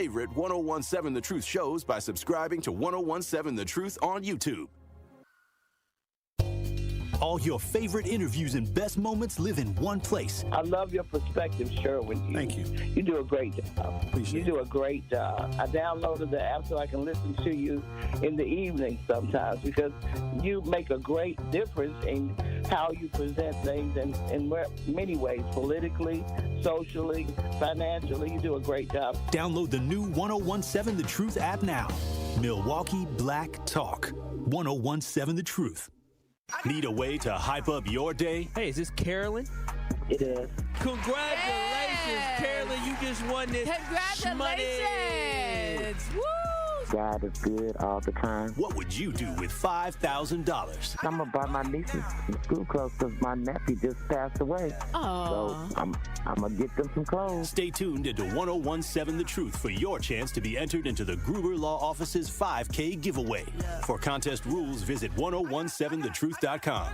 Favorite 1017 The Truth shows by subscribing to 1017 The Truth on YouTube. All your favorite interviews and best moments live in one place. I love your perspective, Sherwin. Thank you. You do a great job. Appreciate you do a great job. I downloaded the app so I can listen to you in the evening sometimes because you make a great difference in how you present things in many ways, politically, socially, financially. You do a great job. Download the new 1017 The Truth app now. Milwaukee Black Talk. 1017 The Truth. Need a way to hype up your day? Hey, is this Carolyn? It is. Congratulations, Carolyn. You just won this. Congratulations. Woo! God is good all the time. What would you do with $5,000? I'm going to buy my nieces some school clothes because my nephew just passed away. Oh. So I'm going to get them some clothes. Stay tuned into 1017 The Truth for your chance to be entered into the Gruber Law Office's 5K giveaway. For contest rules, visit 1017thetruth.com.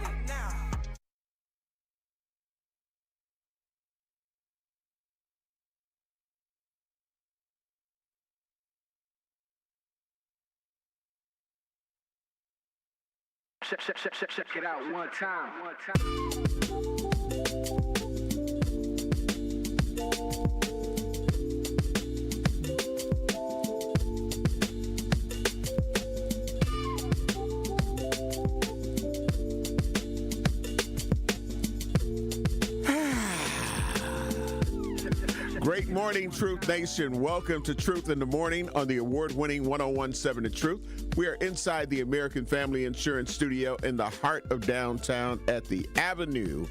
Check it out one time. Great morning, Truth Nation. Welcome to Truth in the Morning on the award-winning 1017 The Truth. We are inside the American Family Insurance Studio in the heart of downtown at the Avenue.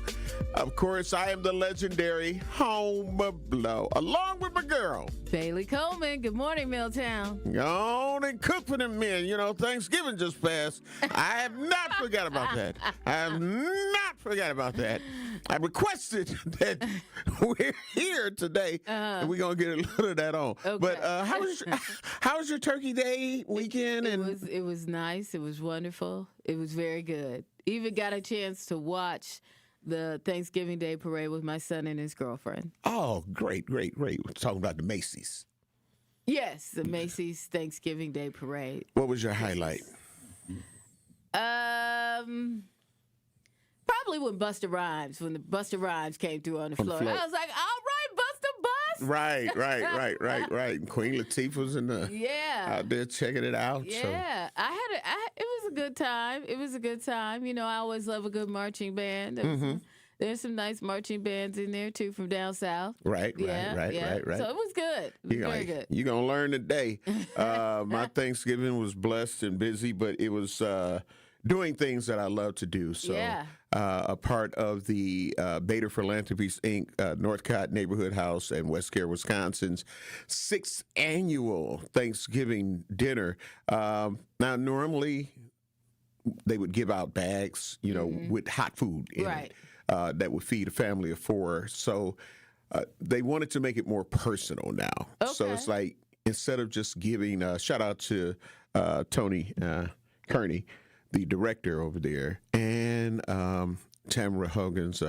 Of course, I am the legendary Home of Blow, along with my girl, Bailey Coleman. Good morning, Milltown. Go on and cook for them men. You know, Thanksgiving just passed. I have not forgot about that. I have not forgot about that. I requested that we're here today, and we're going to get a little of that on. Okay. But how was your Turkey Day weekend? It was nice. It was wonderful. It was very good. Even got a chance to watch the Thanksgiving Day parade with my son and his girlfriend. Oh, great. We're talking about the Macy's. Yes, the Macy's Thanksgiving Day parade. What was your highlight? Probably when the Busta Rhymes came through on the floor. I was like, all right, Busta Bust. Right. And Queen Latifah was out there checking it out. Yeah, So. it was a good time. It was a good time. You know, I always love a good marching band. There's some nice marching bands in there, too, from down south. Right. So it was good. It was very good. You're going to learn today. My Thanksgiving was blessed and busy, but it was doing things that I love to do. So a part of the Bader Philanthropies, Inc., Northcott Neighborhood House in West Care, Wisconsin's 6th annual Thanksgiving dinner. Now, normally they would give out bags, with hot food in it. That would feed a family of 4. So they wanted to make it more personal now. Okay. So it's like, instead of just giving, shout out to Tony Kearney, the director over there, and Tamara Huggins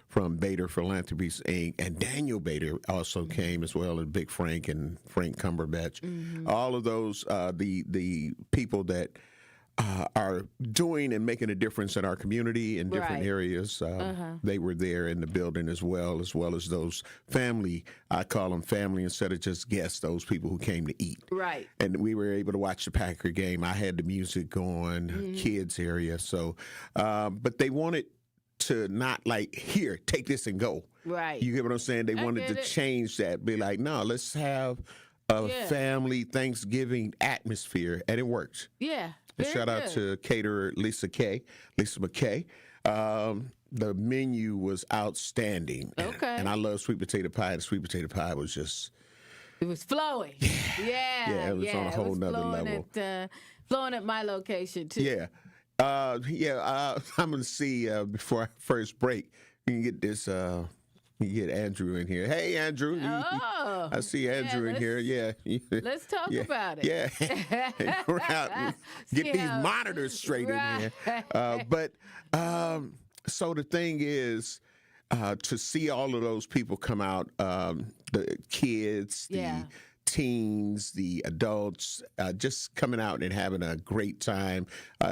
from Bader Philanthropies, Inc., and Daniel Bader also came, as well as Big Frank and Frank Cumberbatch. All of those, the people that are doing and making a difference in our community in different areas. They were there in the building as well as those family. I call them family instead of just guests, those people who came to eat. Right. And we were able to watch the Packer game. I had the music going, kids area. So, but they wanted to not like, here, take this and go. Right. You get what I'm saying? They wanted to change that. Be like, no, let's have a family Thanksgiving atmosphere. And it worked. Yeah. Shout out to caterer Lisa McKay. The menu was outstanding. Okay. And I love sweet potato pie. The sweet potato pie was just... It was flowing. Yeah, it was on a whole nother level. Flowing at my location, too. Yeah. I'm going to see, before our first break, we can get this... You get Andrew in here. Hey, Andrew. I see Andrew in here. Yeah. Let's talk about it. Yeah. Get these monitors straight in here. So the thing is, to see all of those people come out, the kids, teens, the adults, just coming out and having a great time.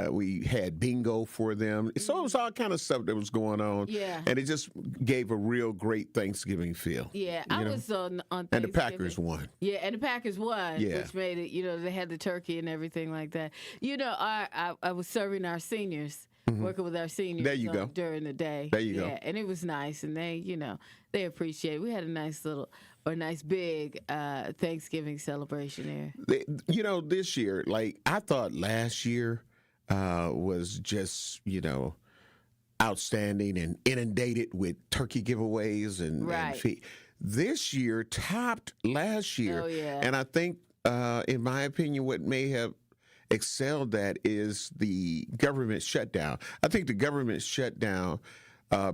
We had bingo for them. So it was all kind of stuff that was going on. Yeah. And it just gave a real great Thanksgiving feel. Yeah, I was on Thanksgiving. And the Packers won. Yeah, and the Packers won, Yeah. which made it, they had the turkey and everything like that. I was serving our seniors, working with our seniors There you go. during the day. There you go. Yeah, and it was nice, and they appreciate it. We had a nice big Thanksgiving celebration there. This year, like I thought last year was just, outstanding and inundated with turkey giveaways and this year topped last year. Oh, yeah. And I think, in my opinion, what may have excelled that is the government shutdown. I think the government shutdown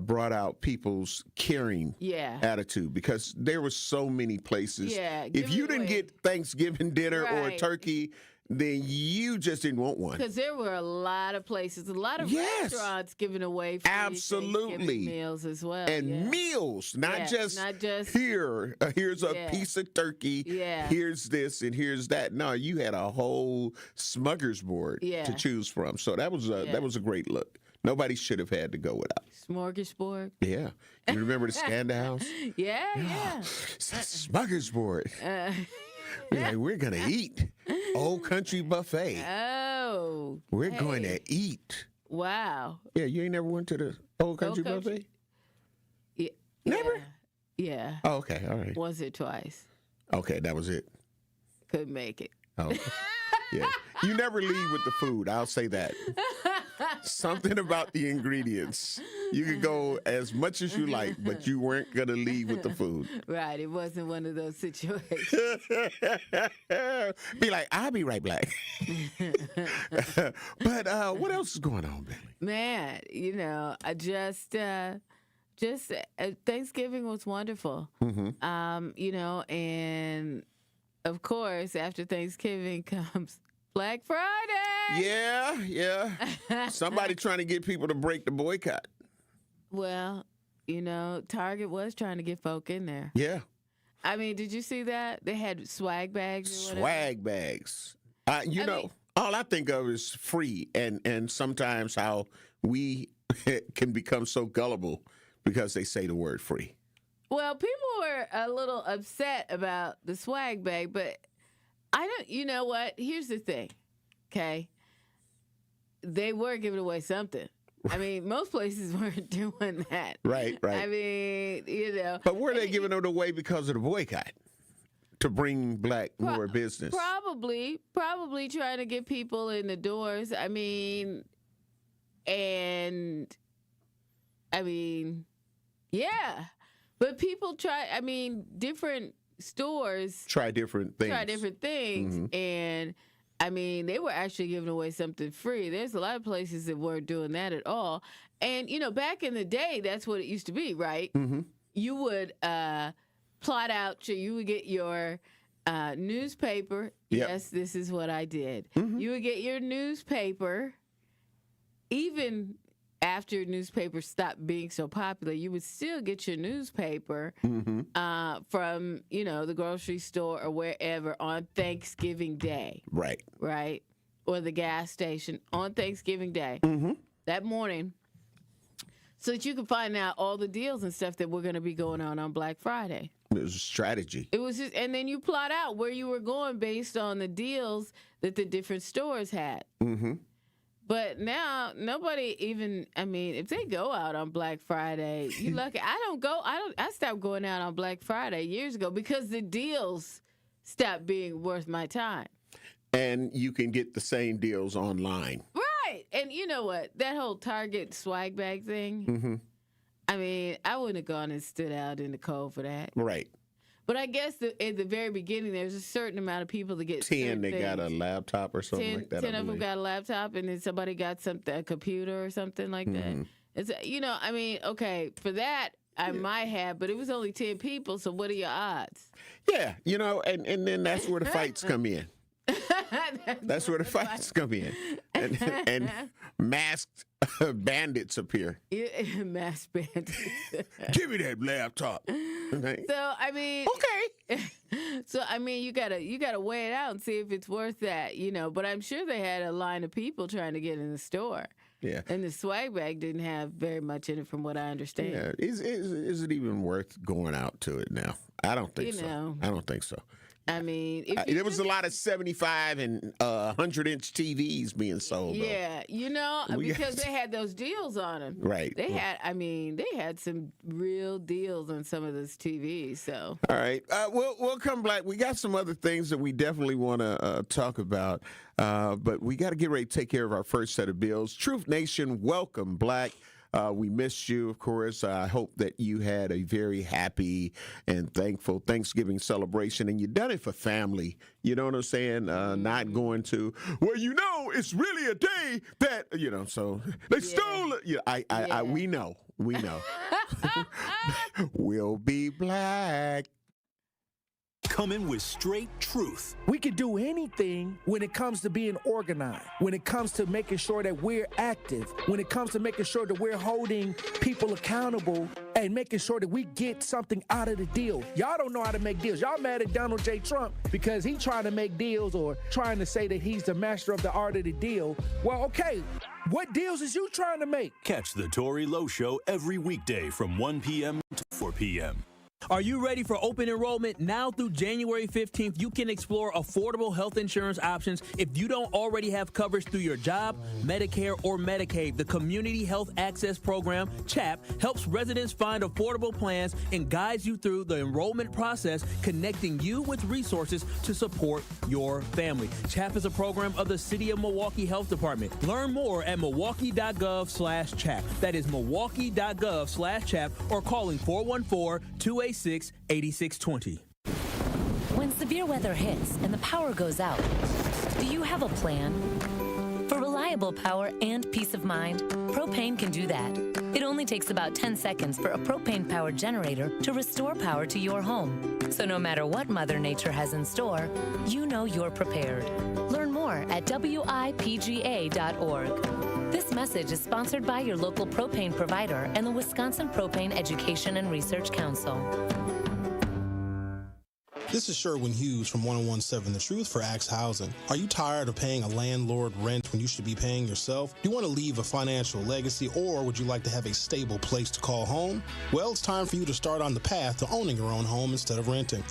brought out people's caring attitude because there were so many places. Yeah, if you didn't get Thanksgiving dinner or Right. turkey, then you just didn't want one. Because there were a lot of places, a lot of Yes. restaurants giving away free Absolutely. Thanksgiving meals as well. And meals, not just here. Here's a piece of turkey. Yeah. Here's this and here's that. No, you had a whole smorgasbord to choose from. So that was a great look. Nobody should have had to go without. Smorgasbord. Yeah. You remember the Scandals? Yeah. Smorgasbord. We're going to eat. Old Country Buffet. Oh. We're going to eat. Wow. Yeah, you ain't never went to the Old Country Buffet? Yeah. Never? Yeah. Oh, okay. All right. Once or twice. Okay, that was it. Couldn't make it. Oh. Yeah. You never leave with the food. I'll say that. Something about the ingredients. You could go as much as you like, but you weren't going to leave with the food. Right. It wasn't one of those situations. Be like, I'll be right back. But what else is going on, Bailey? Man, I just Thanksgiving was wonderful. And of course, after Thanksgiving comes Black Friday. Yeah. Somebody trying to get people to break the boycott. Well, Target was trying to get folk in there. Yeah. I mean, did you see that? They had swag bags. Swag bags. All I think of is free and sometimes how we can become so gullible because they say the word free. Well, people were a little upset about the swag bag, but you know what? Here's the thing, okay? They were giving away something. I mean, most places weren't doing that. Right. I mean, But were they giving it away because of the boycott? To bring black more business? Probably trying to get people in the doors. Yeah. But people different stores try different things. Mm-hmm. And they were actually giving away something free. There's a lot of places that weren't doing that at all. And, back in the day, that's what it used to be, right? Mm-hmm. You would plot out, you would get your newspaper. Yep. Yes, this is what I did. Mm-hmm. You would get your newspaper, even after newspapers stopped being so popular, you would still get your newspaper from, the grocery store or wherever on Thanksgiving Day. Right. Right? Or the gas station on Thanksgiving Day. Mm-hmm. That morning, so that you could find out all the deals and stuff that were going to be going on Black Friday. It was a strategy. It was just, and then you plot out where you were going based on the deals that the different stores had. Mm-hmm. But now nobody even. If they go out on Black Friday, you lucky. I stopped going out on Black Friday years ago because the deals stopped being worth my time. And you can get the same deals online. Right. And you know what? That whole Target swag bag thing. Mm-hmm. I wouldn't have gone and stood out in the cold for that. Right. But I guess at the very beginning, there's a certain amount of people that get 10 they got a laptop or something like that. 10 of them got a laptop, and then somebody got a computer or something like that. It's okay, for that I might have, but it was only 10 people, so what are your odds? Yeah, and then that's where the fights come in. That's where the fights come in. And masked bandits appear. Masked bandits. Give me that laptop. So I mean, okay. So I mean, you gotta weigh it out and see if it's worth that, But I'm sure they had a line of people trying to get in the store. Yeah. And the swag bag didn't have very much in it, from what I understand. Yeah. Is it even worth going out to it now? I don't think so. I don't think so. I mean, there was a lot of 75 and 100-inch TVs being sold. Yeah, because they had those deals on them. Right. They had some real deals on some of those TVs. So. All right, we'll come back. We got some other things that we definitely want to talk about, but we got to get ready to take care of our first set of bills. Truth Nation, welcome, Black. We missed you, of course. I hope that you had a very happy and thankful Thanksgiving celebration, and you done it for family. You know what I'm saying? Not going to, it's really a day that, so they stole it. Yeah, we know. We'll be black. Coming with straight truth. We can do anything when it comes to being organized, when it comes to making sure that we're active, when it comes to making sure that we're holding people accountable and making sure that we get something out of the deal. Y'all don't know how to make deals. Y'all mad at Donald J. Trump because he's trying to make deals or trying to say that he's the master of the art of the deal. Well, okay, what deals is you trying to make? Catch the Tory Lowe Show every weekday from 1 p.m. to 4 p.m. Are you ready for open enrollment? Now through January 15th, you can explore affordable health insurance options if you don't already have coverage through your job, Medicare, or Medicaid. The Community Health Access Program, CHAP, helps residents find affordable plans and guides you through the enrollment process, connecting you with resources to support your family. CHAP is a program of the City of Milwaukee Health Department. Learn more at milwaukee.gov/CHAP. That is milwaukee.gov/CHAP or calling 414-286-8620. When severe weather hits and the power goes out, do you have a plan? For reliable power and peace of mind, propane can do that. It only takes about 10 seconds for a propane-powered generator to restore power to your home. So no matter what Mother Nature has in store, you know you're prepared. Learn more at WIPGA.org. This message is sponsored by your local propane provider and the Wisconsin Propane Education and Research Council. This is Sherwin Hughes from 1017 The Truth for Axe Housing. Are you tired of paying a landlord rent when you should be paying yourself? Do you want to leave a financial legacy, or would you like to have a stable place to call home? Well, it's time for you to start on the path to owning your own home instead of renting.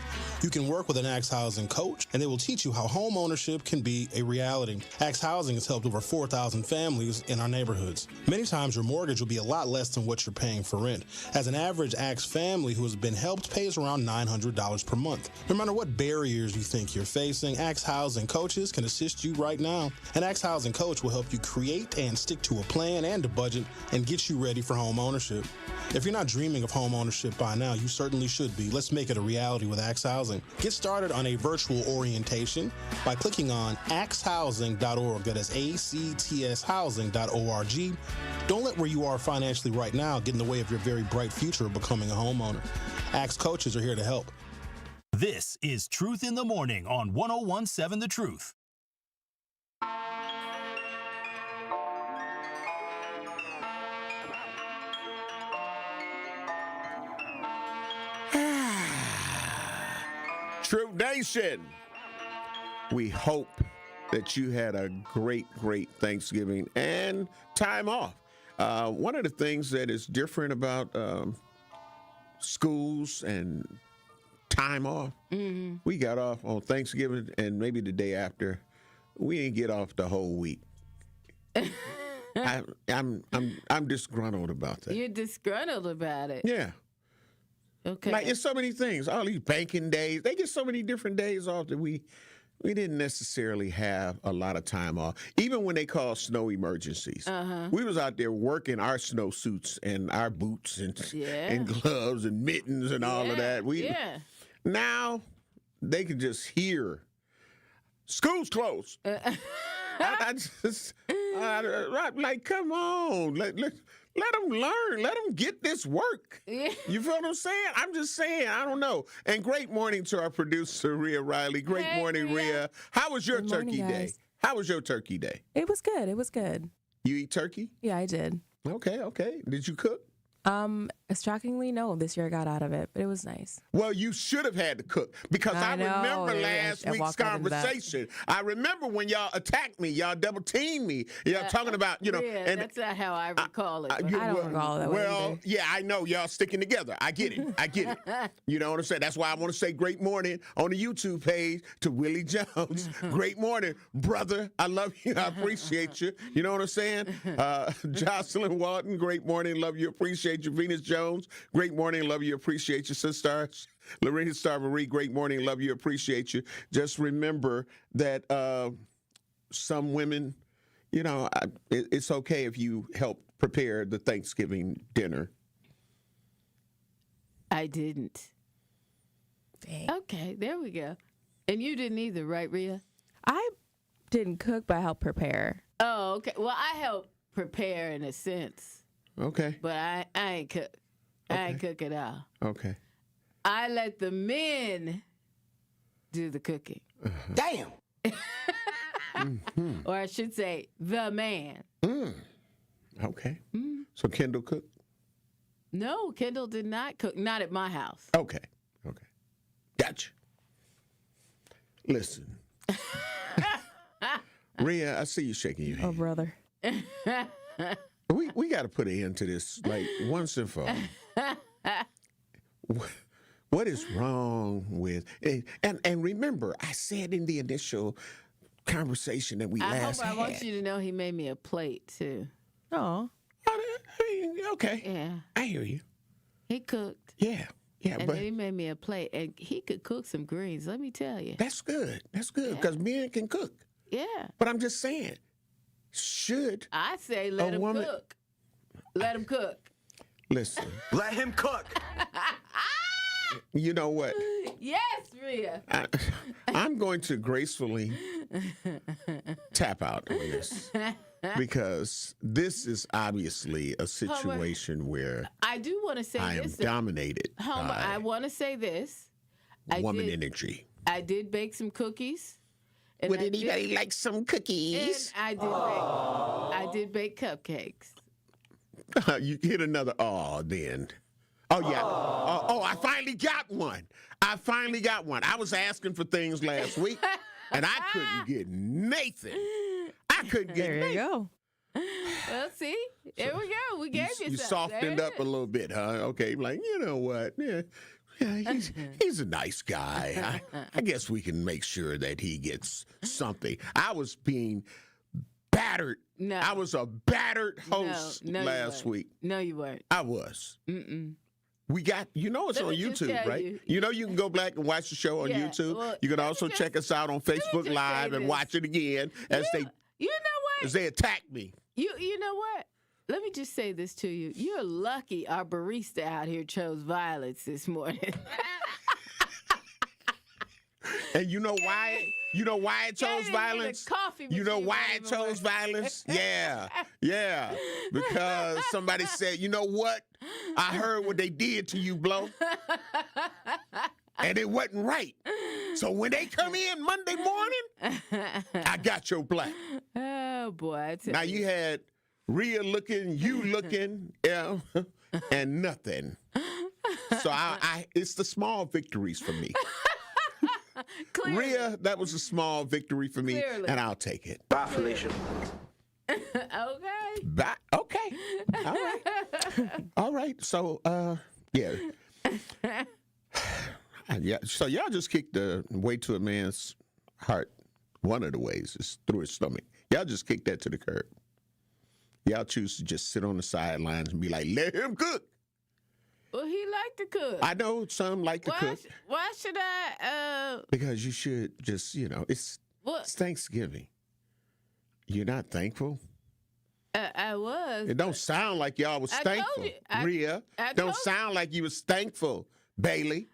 You can work with an Axe Housing coach, and they will teach you how home ownership can be a reality. Axe Housing has helped over 4,000 families in our neighborhoods. Many times your mortgage will be a lot less than what you're paying for rent. As an average Axe family who has been helped pays around $900 per month. No matter what barriers you think you're facing, Axe Housing coaches can assist you right now. An Axe Housing coach will help you create and stick to a plan and a budget and get you ready for home ownership. If you're not dreaming of home ownership by now, you certainly should be. Let's make it a reality with Axe Housing. Get started on a virtual orientation by clicking on axehousing.org. That is ACTS housing.org. Don't let where you are financially right now get in the way of your very bright future of becoming a homeowner. Axe coaches are here to help. This is Truth in the Morning on 1017 The Truth. Truth Nation, we hope that you had a great Thanksgiving and time off. One of the things that is different about schools and time off, we got off on Thanksgiving and maybe the day after. We didn't get off the whole week. I'm disgruntled about that. You're disgruntled about it. Yeah. Okay. Like, it's so many things. All these banking days, they get so many different days off that we didn't necessarily have a lot of time off. Even when they call snow emergencies, we was out there working our snowsuits and our boots and gloves and mittens and all of that. Now they can just hear school's closed. Like, come on, let them learn, let them get this work. Yeah. You feel what I'm saying? I'm just saying, I don't know. And great morning to our producer, Rhea Riley. Great morning, Rhea. How was your turkey day? How was your turkey day? It was good. It was good. You eat turkey? Yeah, I did. Okay. Did you cook? Shockingly, no. This year I got out of it, but it was nice. Well, you should have had to cook because I remember last week's conversation. I remember when y'all attacked me, y'all double teamed me, y'all talking about, Yeah, and that's not how I recall it. I don't recall that. Well, yeah, I know y'all sticking together. I get it. You know what I'm saying? That's why I want to say great morning on the YouTube page to Willie Jones. Great morning, brother. I love you. I appreciate you. You know what I'm saying? Jocelyn Walton, great morning. Love you. Appreciate you. Venus Jones, great morning. Love you. Appreciate you. Sister Lorena Star Marie, great morning. Love you. Appreciate you. Just remember that some women, you know, it's okay if you help prepare the Thanksgiving dinner. I didn't. Dang. Okay, there we go. And you didn't either, right, Rhea? I didn't cook, but I helped prepare. Oh, okay. Well, I helped prepare in a sense. Okay. But I ain't cook. Okay. I ain't cook at all. Okay. I let the men do the cooking. Damn. Or I should say, the man. Okay. So Kendall cooked? No, Kendall did not cook. Not at my house. Okay. Gotcha. Listen. Rhea, I see you shaking your head. Oh, brother. We got to put an end to this, like, once and for all. What is wrong with... And remember, I said in the initial conversation that we last had... I want you to know he made me a plate, too. Oh. Okay. Yeah. I hear you. He cooked. Yeah, and but... then he made me a plate, and he could cook some greens, let me tell you. That's good, because men can cook. Yeah. But I'm just saying, I say let him cook. Let him cook. Listen. Let him cook. You know what? Yes, Rhea. I'm going to gracefully tap out on this because this is obviously a situation where I do want to say I am dominated Homer, by I want to say this. woman energy. I did bake some cookies. And would anybody like some cookies? And I did bake cupcakes. You hit another then. Oh, yeah. Oh, I finally got one. I was asking for things last week, and I couldn't get Nathan. There you go. Well, see? There we go. We gave you something. You softened up a little bit, huh? Okay, like, you know what? Yeah, he's a nice guy. I guess we can make sure that he gets something. I was being battered. No. I was a battered host last week. No, you weren't. I was. We got, it's on YouTube, right? You know you can go back and watch the show on YouTube. Well, you can also check us out on Facebook Live and watch it again as they attack me. You know what? Let me just say this to you. You're lucky our barista out here chose violence this morning. And you know why? You know why it chose violence? You know why it chose violence? Yeah. Because somebody said, you know what? I heard what they did to you, Blow. And it wasn't right. So when they come in Monday morning, I got your black. Oh, boy. Now you had Rhea looking, you looking, and nothing. So it's the small victories for me. Rhea, that was a small victory for me, and I'll take it. Bye, Felicia. Okay. Bye. Okay. All right. All right. So, yeah. So y'all just kicked the way to a man's heart. One of the ways is through his stomach. Y'all just kicked that to the curb. Y'all choose to just sit on the sidelines and be like, let him cook. Well, he liked to cook. I know some like to cook. Why should I? Because you should just, it's Thanksgiving. You're not thankful? I was. It don't sound like y'all was thankful, Rhea. Don't sound like you was thankful, Bailey.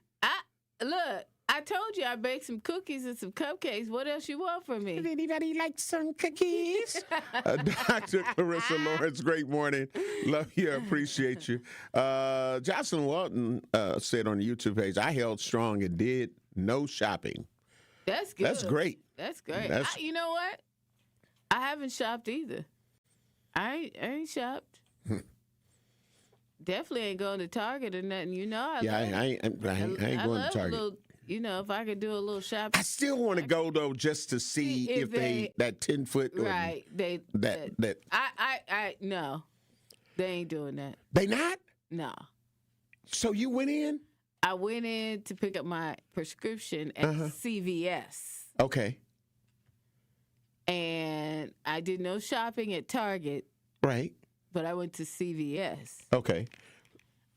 Look, I told you I baked some cookies and some cupcakes. What else you want from me? Would anybody like some cookies? Dr. Clarissa Lawrence, great morning. Love you, appreciate you. Jocelyn Walton said on the YouTube page, I held strong and did no shopping. That's good. That's great. That's great. You know what? I haven't shopped either. I ain't shopped. definitely ain't going to Target or nothing. You know, I ain't going to Target. Little, you know, if I could do a little shopping. I still want to go though, just to see if they that 10-foot. Right. No, they ain't doing that. They not? No. So you went in? I went in to pick up my prescription at CVS. Okay. And I did no shopping at Target. Right. But I went to CVS. Okay.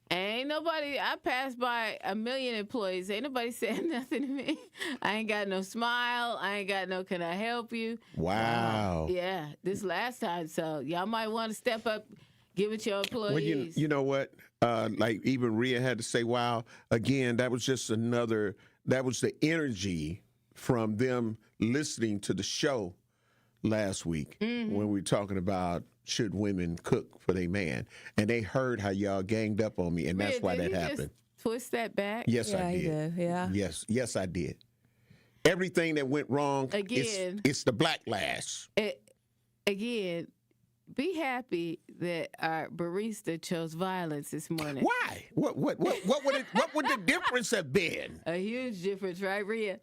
Ain't nobody, I passed by a million employees. Ain't nobody saying nothing to me. I ain't got no smile. I ain't got no, can I help you? Wow. Yeah, this last time. So y'all might want to step up, give it to your employees. Well, you know what? Like even Rhea had to say, wow. Again, that was just that was the energy from them listening to the show last week when we were talking about should women cook for their man, and they heard how y'all ganged up on me, and that's why that happened. Twist that back. Yes, I did. He did. Yeah. Yes, I did. Everything that went wrong, again, it's the backlash. Again, be happy that our barista chose violence this morning. Why? What would the difference have been? A huge difference, right, Rhea?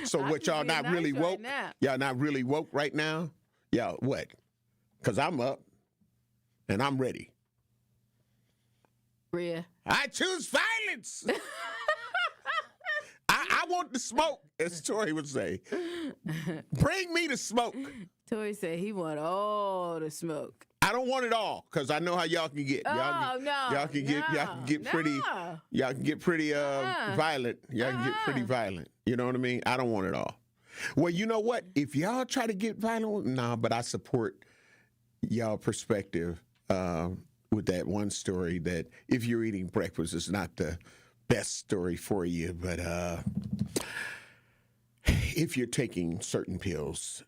So what, y'all not really woke? Y'all not really woke right now? Y'all what? Because I'm up and I'm ready. Rhea. I choose violence. I want the smoke, as Tory would say. Bring me the smoke. Tory said he want all the smoke. I don't want it all, because I know how y'all can get. Y'all can get pretty violent. Y'all can get pretty violent. You know what I mean? I don't want it all. Well, you know what? If y'all try to get violent, but I support y'all perspective with that one story that if you're eating breakfast, it's not the best story for you, but if you're taking certain pills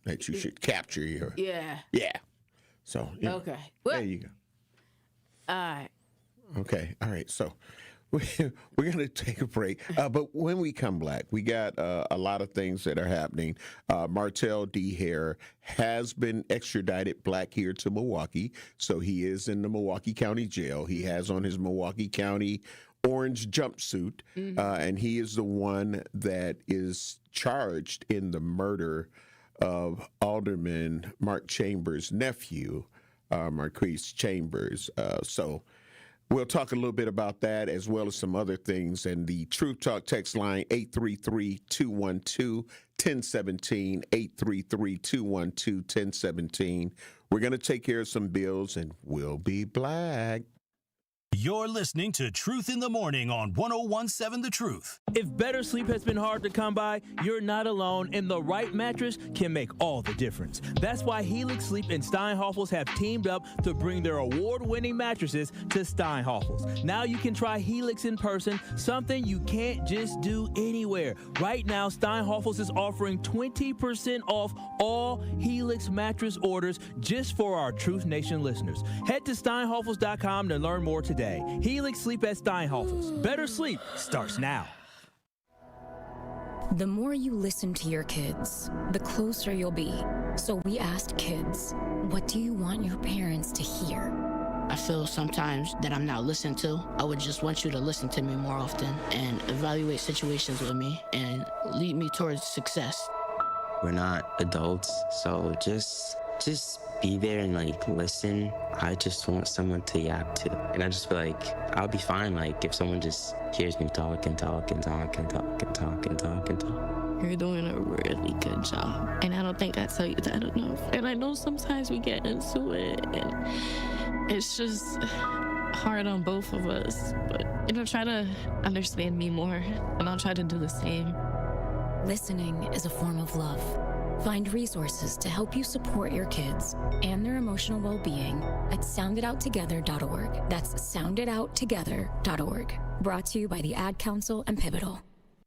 that you should capture your... Yeah. So, okay. Well, there you go. All right. Okay. All right. So we're going to take a break. But when we come back, we got a lot of things that are happening. Martell D. Haire has been extradited back here to Milwaukee. So he is in the Milwaukee County Jail. He has on his Milwaukee County orange jumpsuit. And he is the one that is charged in the murder of Alderman Mark Chambers' nephew, Marquise Chambers. So we'll talk a little bit about that as well as some other things. And the Truth Talk text line, 833-212-1017, 833-212-1017. We're going to take care of some bills and we'll be back. You're listening to Truth in the Morning on 101.7 The Truth. If better sleep has been hard to come by, you're not alone, and the right mattress can make all the difference. That's why Helix Sleep and Steinhoffels have teamed up to bring their award-winning mattresses to Steinhoffels. Now you can try Helix in person, something you can't just do anywhere. Right now, Steinhoffels is offering 20% off all Helix mattress orders just for our Truth Nation listeners. Head to steinhoffels.com to learn more today. Helix Sleep at Steinhoffels. Better sleep starts now. The more you listen to your kids, the closer you'll be. So we asked kids, what do you want your parents to hear? I feel sometimes that I'm not listened to. I would just want you to listen to me more often and evaluate situations with me and lead me towards success. We're not adults, so just be there and listen. I just want someone to yap to. And I just feel like I'll be fine if someone just hears me talk and talk and talk and talk and talk and talk and talk. You're doing a really good job. And I don't think I tell you that enough. And I know sometimes we get into it and it's just hard on both of us. But try to understand me more and I'll try to do the same. Listening is a form of love. Find resources to help you support your kids and their emotional well-being at sounditouttogether.org. That's sounditouttogether.org. Brought to you by the Ad Council and Pivotal.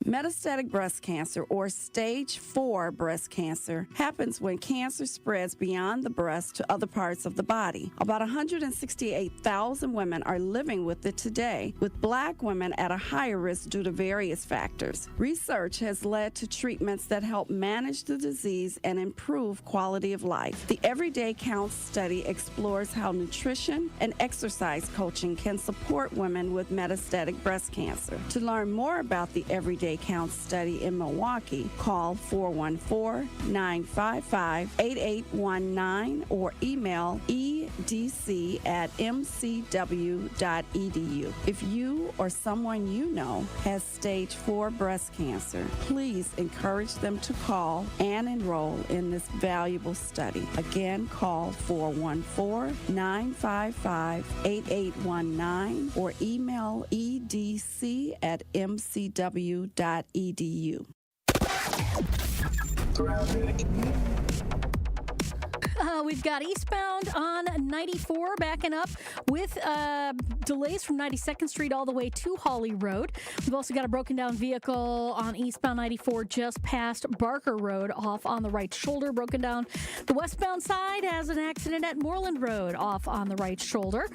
Metastatic breast cancer, or stage 4 breast cancer, happens when cancer spreads beyond the breast to other parts of the body. About 168,000 women are living with it today, with Black women at a higher risk due to various factors. Research has led to treatments that help manage the disease and improve quality of life. The Everyday Counts study explores how nutrition and exercise coaching can support women with metastatic breast cancer. To learn more about the Everyday Counts study in Milwaukee, call 414-955-8819 or email edc@mcw.edu. If you or someone you know has stage 4 breast cancer, please encourage them to call and enroll in this valuable study. Again, call 414-955-8819 or email edc@mcw.edu. We've got eastbound on 94 backing up with delays from 92nd Street all the way to Hawley Road. We've also got a broken down vehicle on eastbound 94 just past Barker Road off on the right shoulder, broken down. The westbound side has an accident at Moreland Road off on the right shoulder.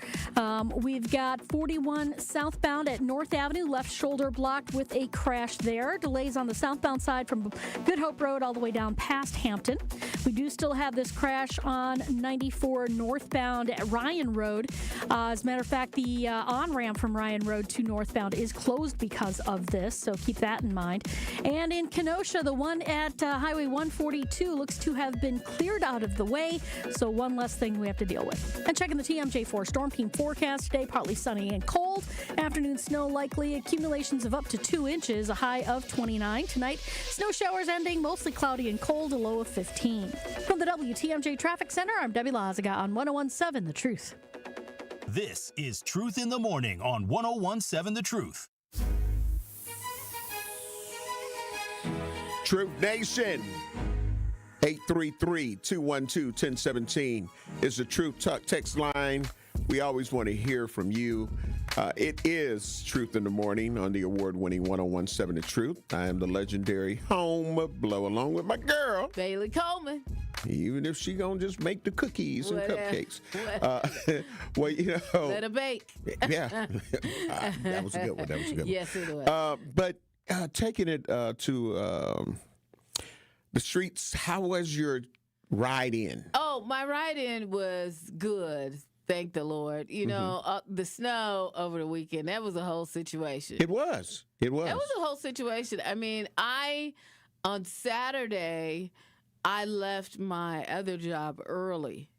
We've got 41 southbound at North Avenue, left shoulder blocked with a crash there. Delays on the southbound side from Good Hope Road all the way down past Hampton. We do still have this crash on 94 northbound at Ryan Road. As a matter of fact, the on-ramp from Ryan Road to northbound is closed because of this, so keep that in mind. And in Kenosha, the one at Highway 142 looks to have been cleared out of the way, so one less thing we have to deal with. And checking the TMJ4 Storm Team forecast today, partly sunny and cold. Afternoon snow likely, accumulations of up to 2 inches, a high of 29. Tonight, snow showers ending, mostly cloudy and cold, a low of 15. From the WTMJ Traffic Center, I'm Debbie Lazaga on 101.7 The Truth. This is Truth in the Morning on 101.7 The Truth. Truth Nation. 833-212-1017 is the Truth Talk text line. We always want to hear from you. It is Truth in the Morning on the award-winning 101.7 The Truth. I am the legendary home of Blow, along with my girl, Bailey Coleman. Even if she gonna just make the cookies and cupcakes. Well, you know. Let her bake. Yeah. That was a good one. Yes, it was. But taking it to the streets, how was your ride in? Oh, my ride in was good. Thank the Lord. You know, the snow over the weekend, that was a whole situation. It was. That was a whole situation. I mean, on Saturday, I left my other job early.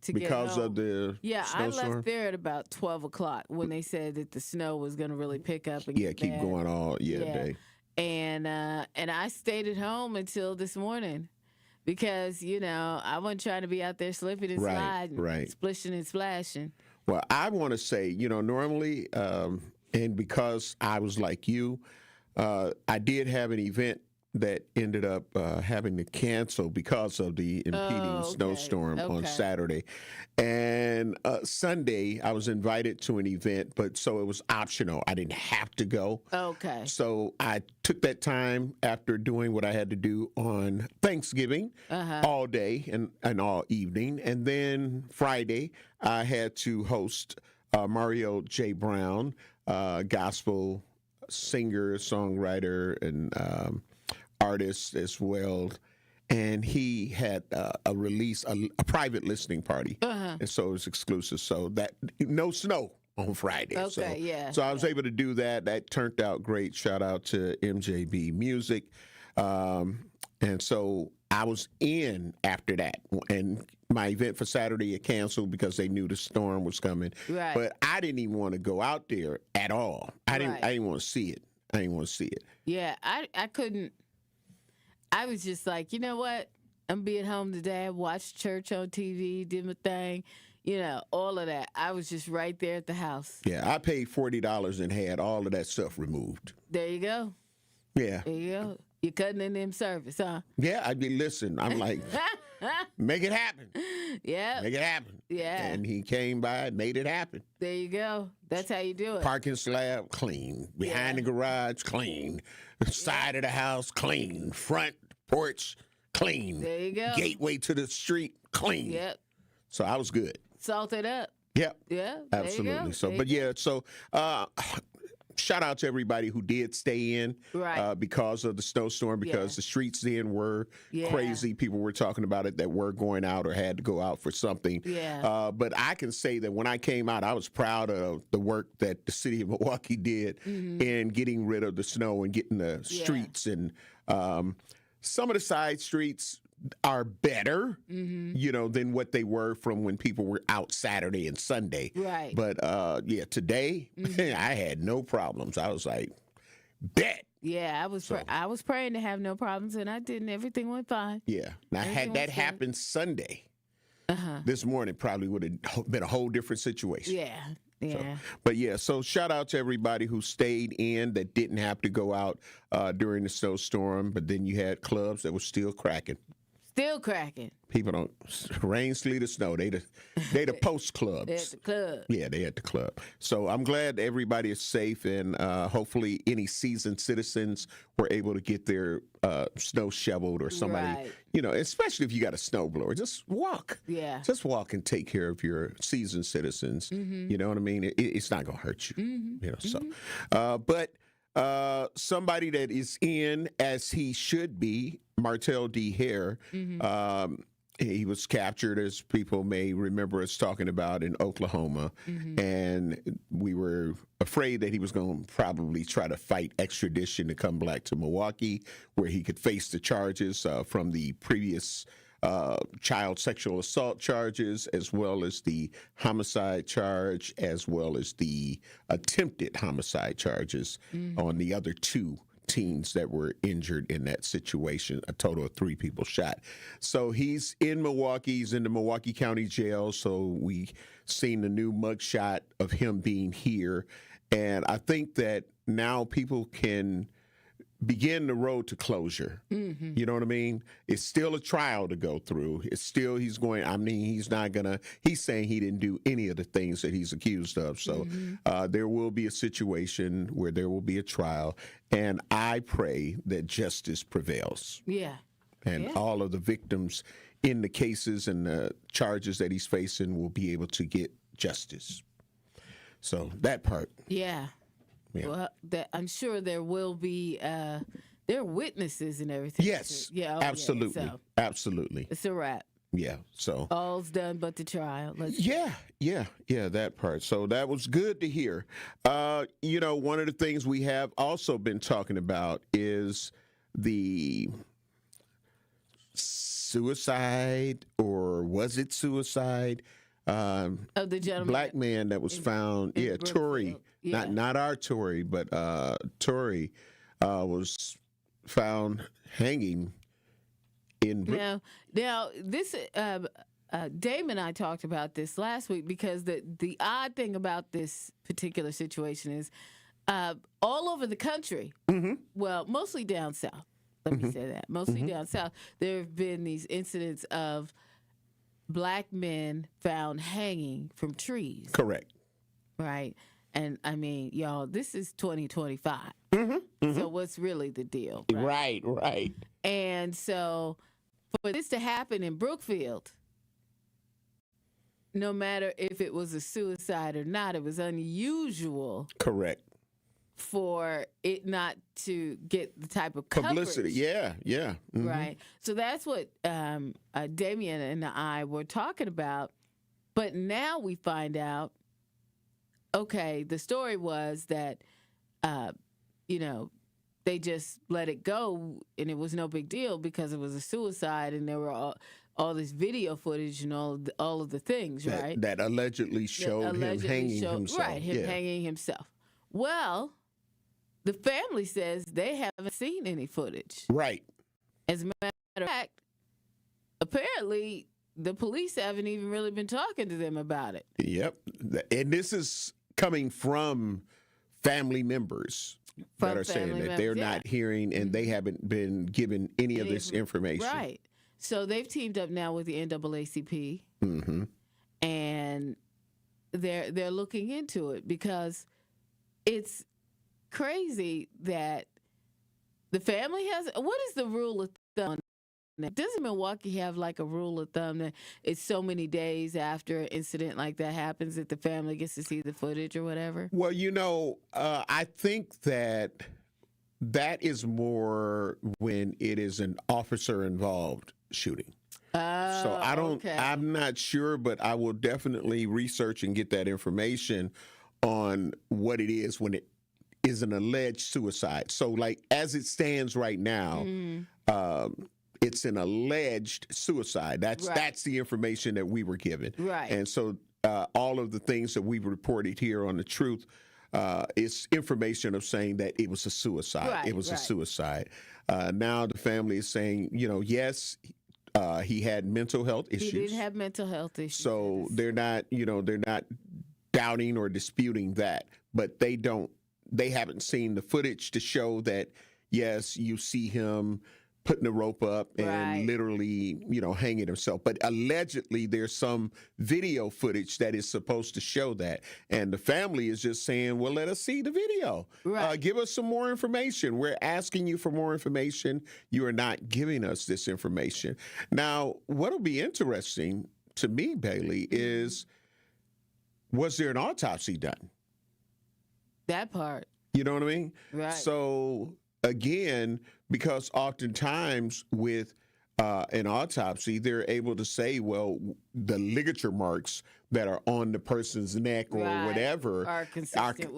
Because of the snowstorm? I left there at about 12 o'clock when they said that the snow was going to really pick up. And keep going all day. And I stayed at home until this morning. Because, you know, I wasn't trying to be out there slipping and sliding, splishing and splashing. Well, I want to say, you know, normally, and because I was like you, I did have an event that ended up having to cancel because of the impeding snowstorm on Saturday. And Sunday, I was invited to an event, but so it was optional. I didn't have to go. Okay. So I took that time after doing what I had to do on Thanksgiving all day and all evening. And then Friday, I had to host Mario J. Brown, gospel singer, songwriter, and artist as well, and he had a release, a private listening party, and so it was exclusive. So that no snow on Friday. So I was able to do that. That turned out great. Shout out to MJB Music, and so I was in after that, and my event for Saturday had canceled because they knew the storm was coming. Right. But I didn't even want to go out there at all. I didn't want to see it. Yeah, I couldn't. I was just like, you know what? I'm being home today. I watched church on TV, did my thing, you know, all of that. I was just right there at the house. Yeah, I paid $40 and had all of that stuff removed. There you go. Yeah. There you go. You're cutting in them service, huh? Yeah, listen, I'm like, Make it happen. Yeah. Make it happen. Yeah. And he came by and made it happen. There you go. That's how you do it. Parking slab, clean. Behind the garage, clean. Side of the house, clean. Front porch, clean. There you go. Gateway to the street, clean. Yep. So I was good. Salt it up. Yep. Yeah. Absolutely. So, but yeah, so shout out to everybody who did stay in because of the snowstorm, because the streets then were crazy. People were talking about it that were going out or had to go out for something. Yeah. But I can say that when I came out, I was proud of the work that the city of Milwaukee did in getting rid of the snow and getting the streets. And some of the side streets are better, than what they were from when people were out Saturday and Sunday. Right. But today I had no problems. I was like, bet. Yeah, I was praying to have no problems, and I didn't. Everything went fine. Yeah. Now, had that happened Sunday, this morning probably would have been a whole different situation. Yeah. Yeah. So shout out to everybody who stayed in that didn't have to go out during the snowstorm, but then you had clubs that were still cracking. Still cracking. People don't rain, sleet, or snow. They the post clubs. They at the club. Yeah, they at the club. So I'm glad everybody is safe, and hopefully any seasoned citizens were able to get their snow shoveled, or somebody, especially if you got a snowblower, just walk. Yeah. Just walk and take care of your seasoned citizens. You know what I mean? It's not gonna hurt you. But somebody that is in as he should be, Martell D. Haire, he was captured, as people may remember us talking about, in Oklahoma. And we were afraid that he was going to probably try to fight extradition to come back to Milwaukee, where he could face the charges from the previous child sexual assault charges, as well as the homicide charge, as well as the attempted homicide charges on the other two teens that were injured in that situation. A total of 3 people shot. So he's in Milwaukee. He's in the Milwaukee County Jail. So we seen the new mugshot of him being here. And I think that now people can begin the road to closure. You know what I mean? It's still a trial to go through. It's still, he's saying he didn't do any of the things that he's accused of. So there will be a situation where there will be a trial, and I pray that justice prevails. Yeah. And all of the victims in the cases and the charges that he's facing will be able to get justice. So that part. Yeah. Well, I'm sure there will be there are witnesses and everything. Yes. Yeah. Absolutely. So absolutely. it's a wrap. Yeah. So all's done but the trial. Yeah. That part. So that was good to hear. One of the things we have also been talking about is the suicide, or was it suicide? Of the gentleman, black man that was found. Tory. Yeah. Not our Tory, but Tory was found hanging in. Now this Dame and I talked about this last week, because the odd thing about this particular situation is all over the country. Well, mostly down south. Let me say that. Mostly down south, there have been these incidents of black men found hanging from trees. Correct. Right. And I mean, y'all, this is 2025. So what's really the deal? Right. And so for this to happen in Brookfield, no matter if it was a suicide or not, it was unusual. Correct. For it not to get the type of publicity. Coverage. Yeah. Right. So that's what Damian and I were talking about. But now we find out, okay, the story was that, they just let it go and it was no big deal because it was a suicide, and there were all this video footage and all of the things, right? That allegedly showed him hanging himself. Right, hanging himself. Well, the family says they haven't seen any footage. Right. As a matter of fact, apparently the police haven't even really been talking to them about it. Yep. And this is coming from family members that are saying that they're not hearing, and they haven't been given any of this information. Right. So they've teamed up now with the NAACP, and they're looking into it because it's crazy that the family has. What is the rule of thumb? Doesn't Milwaukee have like a rule of thumb that it's so many days after an incident like that happens that the family gets to see the footage or whatever? Well, I think that is more when it is an officer involved shooting. So I don't. Okay. I'm not sure, but I will definitely research and get that information on what it is when it is an alleged suicide. So, like as it stands right now, it's an alleged suicide. That's the information that we were given. Right. And so all of the things that we've reported here on The Truth is information of saying that it was a suicide. Right, it was a right. suicide. Now the family is saying, yes, he had mental health issues. He did have mental health issues. So they're not doubting or disputing that, but they haven't seen the footage to show that, yes, you see him putting the rope up and literally, hanging himself. But allegedly, there's some video footage that is supposed to show that. And the family is just saying, well, let us see the video. Right. Give us some more information. We're asking you for more information. You are not giving us this information. Now, what'll be interesting to me, Bailey, is was there an autopsy done? That part. You know what I mean? Right. So, again, because oftentimes with an autopsy, they're able to say, well, the ligature marks that are on the person's neck or whatever are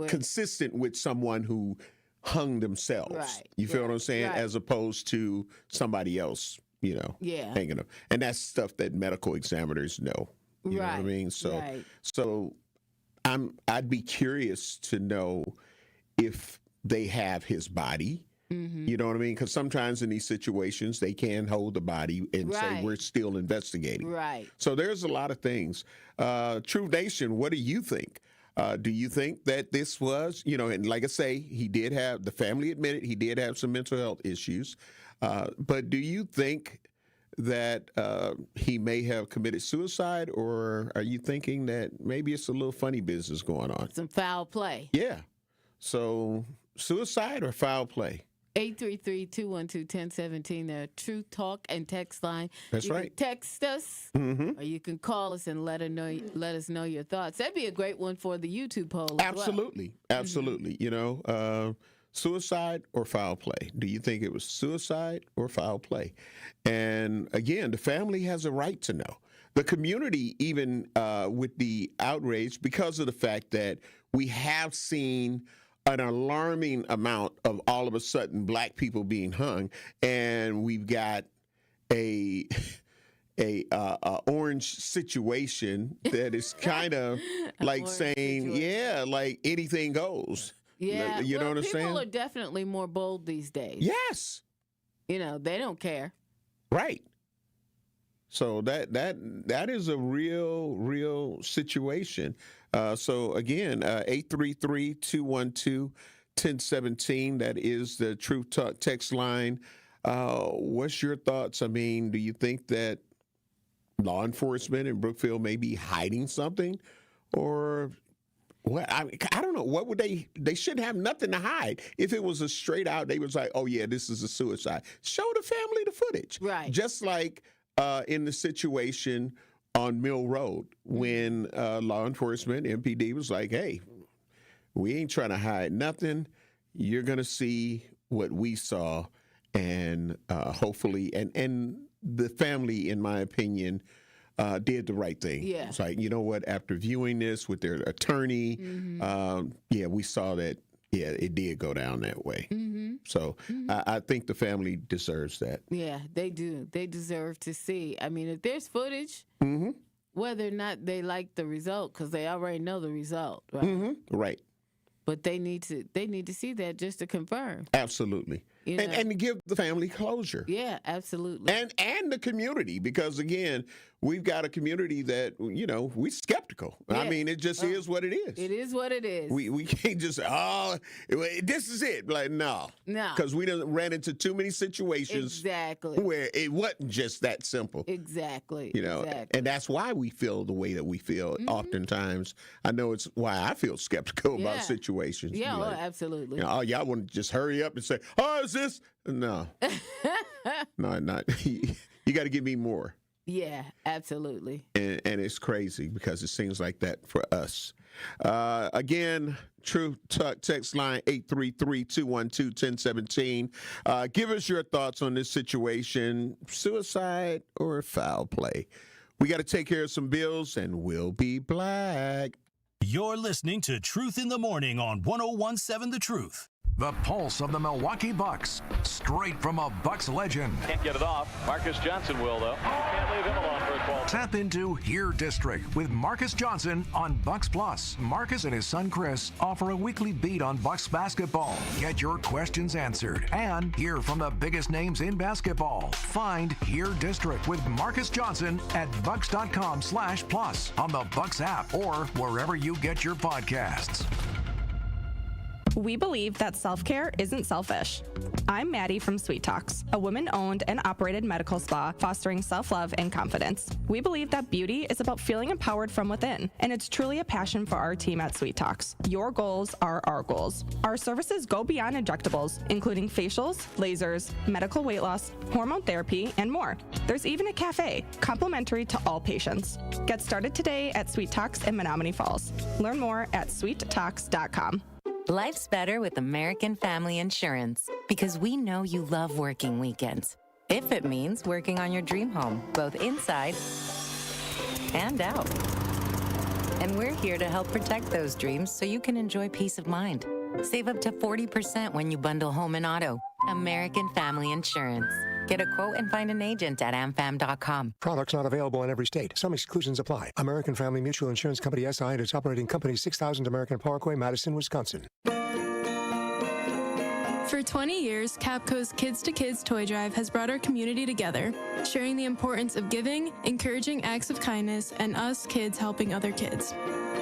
consistent with someone who hung themselves. Right. You feel what I'm saying? Right. As opposed to somebody else, hanging them. And that's stuff that medical examiners know. You know what I mean? So I'd be curious to know if they have his body. You know what I mean? Because sometimes in these situations, they can hold the body and say, we're still investigating. Right. So there's a lot of things. True Nation, what do you think? Do you think that this was, and like I say, the family admitted he did have some mental health issues. But do you think that he may have committed suicide, or are you thinking that maybe it's a little funny business going on? Some foul play. Yeah. So suicide or foul play? 833-212-1017, the Truth Talk and text line. That's you right. Can text us, or you can call us and let us know your thoughts. That'd be a great one for the YouTube poll. Absolutely, absolutely. Suicide or foul play? Do you think it was suicide or foul play? And again, the family has a right to know. The community, even with the outrage, because of the fact that we have seen an alarming amount of all of a sudden black people being hung, and we've got a orange situation that is kind of like saying, like anything goes. Yeah, you know what I'm saying? People are definitely more bold these days. Yes. They don't care. Right. So that is a real situation. So again, 833-212-1017. That is the Truth Talk text line. What's your thoughts? I mean, do you think that law enforcement in Brookfield may be hiding something, or what? I don't know. What would they should have nothing to hide. If it was a straight out, they was like, oh yeah, this is a suicide. Show the family the footage. Right. Just like in the situation on Mill Road when law enforcement, MPD, was like, hey, we ain't trying to hide nothing. You're going to see what we saw, and hopefully, and the family, in my opinion, did the right thing. Yeah. It's like, you know what, after viewing this with their attorney, we saw that, it did go down that way. So I think the family deserves that. Yeah, they do. They deserve to see. I mean, if there's footage, whether or not they like the result, because they already know the result, right? Right. But they need to see that just to confirm. Absolutely. You know? And give the family closure. Yeah, absolutely. And the community, because again, we've got a community that, you know, we're skeptical. Yeah. I mean, it just is what it is. It is what it is. We can't just this is it. Like, no. Because we done ran into too many situations where it wasn't just that simple. Exactly. You know, and that's why we feel the way that we feel. Oftentimes, I know it's why I feel skeptical about situations. Yeah, Like, absolutely. you know, y'all want to just hurry up and say, "Oh, is this?" No, no, not. You got to give me more. Yeah, absolutely. And it's crazy because it seems like that for us. Again, Truth Talk text line 833-212-1017. Give us your thoughts on this situation, suicide or foul play. We got to take care of some bills, and we'll be black. You're listening to Truth in the Morning on 101.7 The Truth. The pulse of the Milwaukee Bucks, straight from a Bucks legend. Can't get it off. Marcus Johnson will, though. Can't leave him alone for a ball. Tap into Haire District with Marcus Johnson on Bucks Plus. Marcus and his son Chris offer a weekly beat on Bucks basketball. Get your questions answered and hear from the biggest names in basketball. Find Haire District with Marcus Johnson at bucks.com/plus on the Bucks app or wherever you get your podcasts. We believe that self-care isn't selfish. I'm Maddie from Sweet Talks, a women-owned and operated medical spa fostering self-love and confidence. We believe that beauty is about feeling empowered from within, and it's truly a passion for our team at Sweet Talks. Your goals are our goals. Our services go beyond injectables, including facials, lasers, medical weight loss, hormone therapy, and more. There's even a cafe, complimentary to all patients. Get started today at Sweet Talks in Menominee Falls. Learn more at sweettalks.com. Life's better with American Family Insurance because we know you love working weekends. If it means working on your dream home, both inside and out. And we're here to help protect those dreams so you can enjoy peace of mind. Save up to 40% when you bundle home and auto. American Family Insurance. Get a quote and find an agent at amfam.com. Products not available in every state. Some exclusions apply. American Family Mutual Insurance Company, SI, and its operating company, 6000 American Parkway, Madison, Wisconsin. For 20 years, Capco's Kids to Kids Toy Drive has brought our community together, sharing the importance of giving, encouraging acts of kindness, and us kids helping other kids.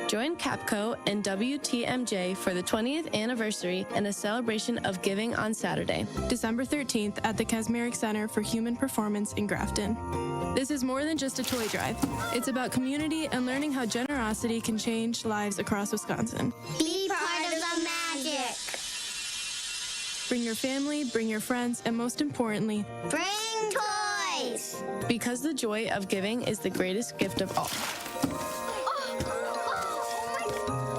Join Capco and WTMJ for the 20th anniversary and a celebration of giving on Saturday, December 13th at the Kasmeric Center for Human Performance in Grafton. This is more than just a toy drive. It's about community and learning how generosity can change lives across Wisconsin. Be part of the magic. Bring your family, bring your friends, and most importantly, bring toys. Because the joy of giving is the greatest gift of all.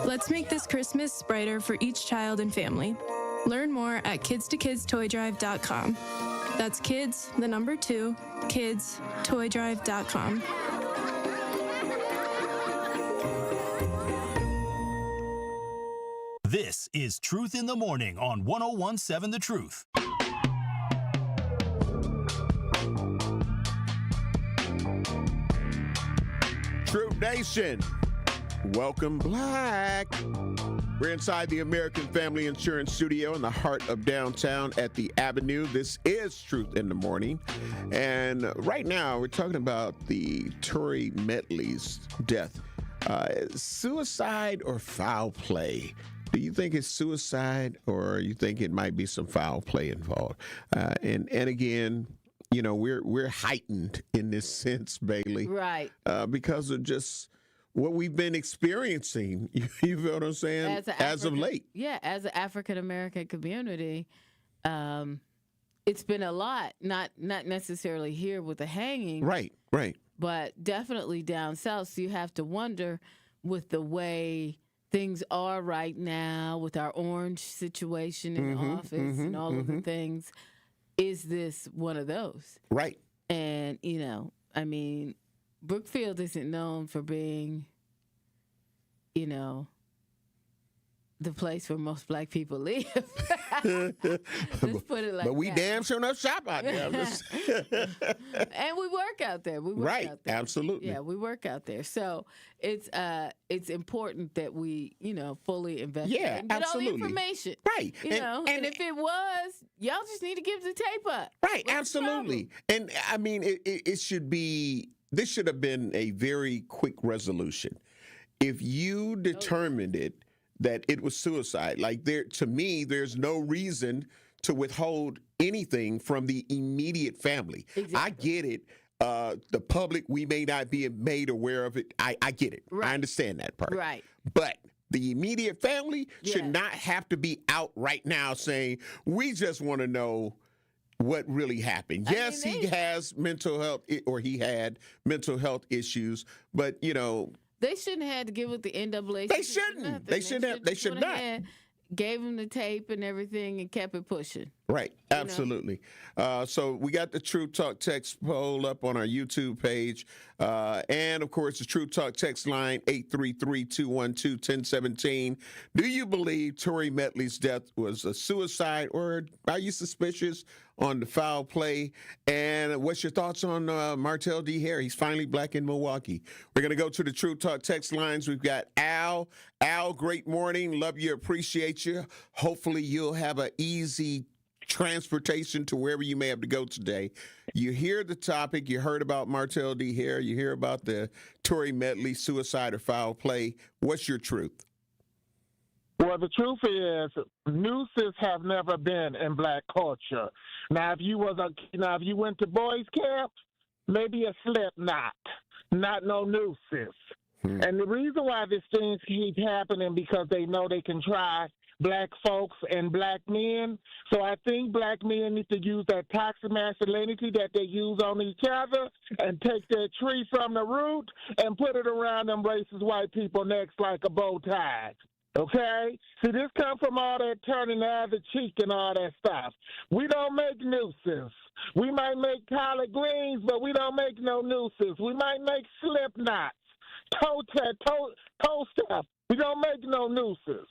Let's make this Christmas brighter for each child and family. Learn more at kidstokids.toydrive.com. That's kids, the number 2, kids.toydrive.com. This is Truth in the Morning on 101.7 The Truth. Truth Nation, welcome black. We're inside the American Family Insurance Studio in the heart of downtown at the Avenue. This is Truth in the Morning. And right now we're talking about the Tory Medley's death. Suicide or foul play? Do you think it's suicide or you think it might be some foul play involved? And again, you know, we're heightened in this sense, Bailey. Right. Because of just what we've been experiencing, you feel what I'm saying, as of late. Yeah, as an African-American community, it's been a lot, not necessarily here with the hanging. Right. But definitely down south. So you have to wonder with the way things are right now, with our orange situation in the office and all of the things, is this one of those? Right. And, you know, I mean, Brookfield isn't known for being, you know, the place where most black people live. Let's put it like but we that. damn sure enough shop out there. And we work out there. We work Right, out there. absolutely. Yeah, we work out there. So it's important that we, fully investigate and get all the information. Right. And if it was, y'all just need to give the tape up. Right, absolutely. And I mean, it should be, this should have been a very quick resolution. If you determined it that it was suicide, to me, there's no reason to withhold anything from the immediate family. Exactly. I get it. The public, we may not be made aware of it. I get it. Right. I understand that part. Right. But the immediate family should not have to be out right now saying, we just want to know what really happened. Yes, he has mental health, or he had mental health issues, but, they shouldn't have had to give it the NAACP. They shouldn't. They should not. Gave him the tape and everything and kept it pushing. Right. Absolutely. So we got the True Talk text poll up on our YouTube page. And, of course, the True Talk text line, 833-212-1017. Do you believe Tory Medley's death was a suicide, or are you suspicious on the foul play? And what's your thoughts on Martell D. Haire? He's finally black in Milwaukee. We're going to go to the True Talk text lines. We've got Al. Al, great morning. Love you, appreciate you. Hopefully you'll have an easy transportation to wherever you may have to go today. You hear the topic. You heard about Martell D. Haire. You hear about the Tory Medley suicide or foul play. What's your truth? Well, the truth is, nooses have never been in black culture. Now, if you went to boys' camp, maybe a slip knot, not no nooses. And the reason why these things keep happening because they know they can try black folks and black men. So I think black men need to use that toxic masculinity that they use on each other and take their tree from the root and put it around them racist white people necks like a bow tie. Okay? See, this comes from all that turning the other cheek and all that stuff. We don't make nooses. We might make collard greens, but we don't make no nooses. We might make slip knots, toe stuff. We don't make no nooses.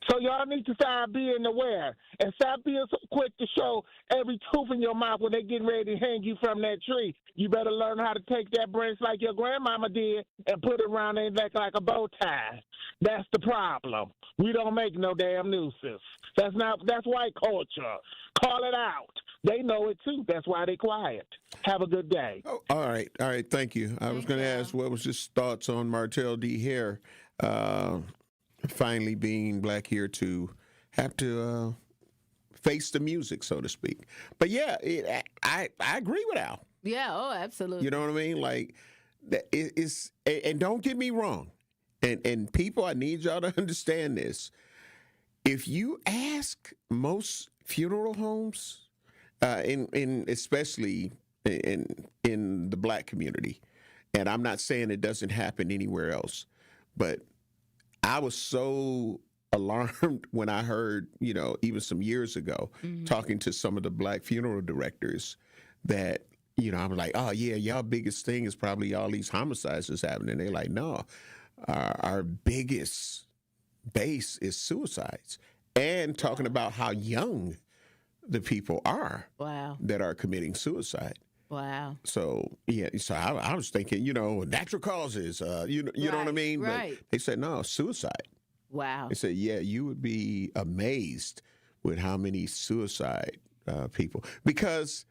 So y'all need to start being aware and stop being so quick to show every tooth in your mouth when they're getting ready to hang you from that tree. You better learn how to take that branch like your grandmama did and put it around their neck like a bow tie. That's the problem. We don't make no damn nooses. That's white culture. Call it out. They know it too. That's why they quiet. Have a good day. Oh, all right. Thank you. I was going to ask, what was his thoughts on Martell D. Haire finally being black here to have to face the music, so to speak. But yeah, I agree with Al. Yeah, absolutely. You know what I mean? Like, and don't get me wrong, and people, I need y'all to understand this. If you ask most funeral homes, especially in the black community, and I'm not saying it doesn't happen anywhere else, but I was so alarmed when I heard, even some years ago, talking to some of the black funeral directors that, I was like, oh, yeah, y'all biggest thing is probably all these homicides that's happening. They're like, no, our biggest base is suicides. And talking about how young the people are that are committing suicide. Wow. So, so I was thinking, natural causes, you know what I mean? Right. But they said, no, suicide. Wow. They said, yeah, you would be amazed with how many suicide people, because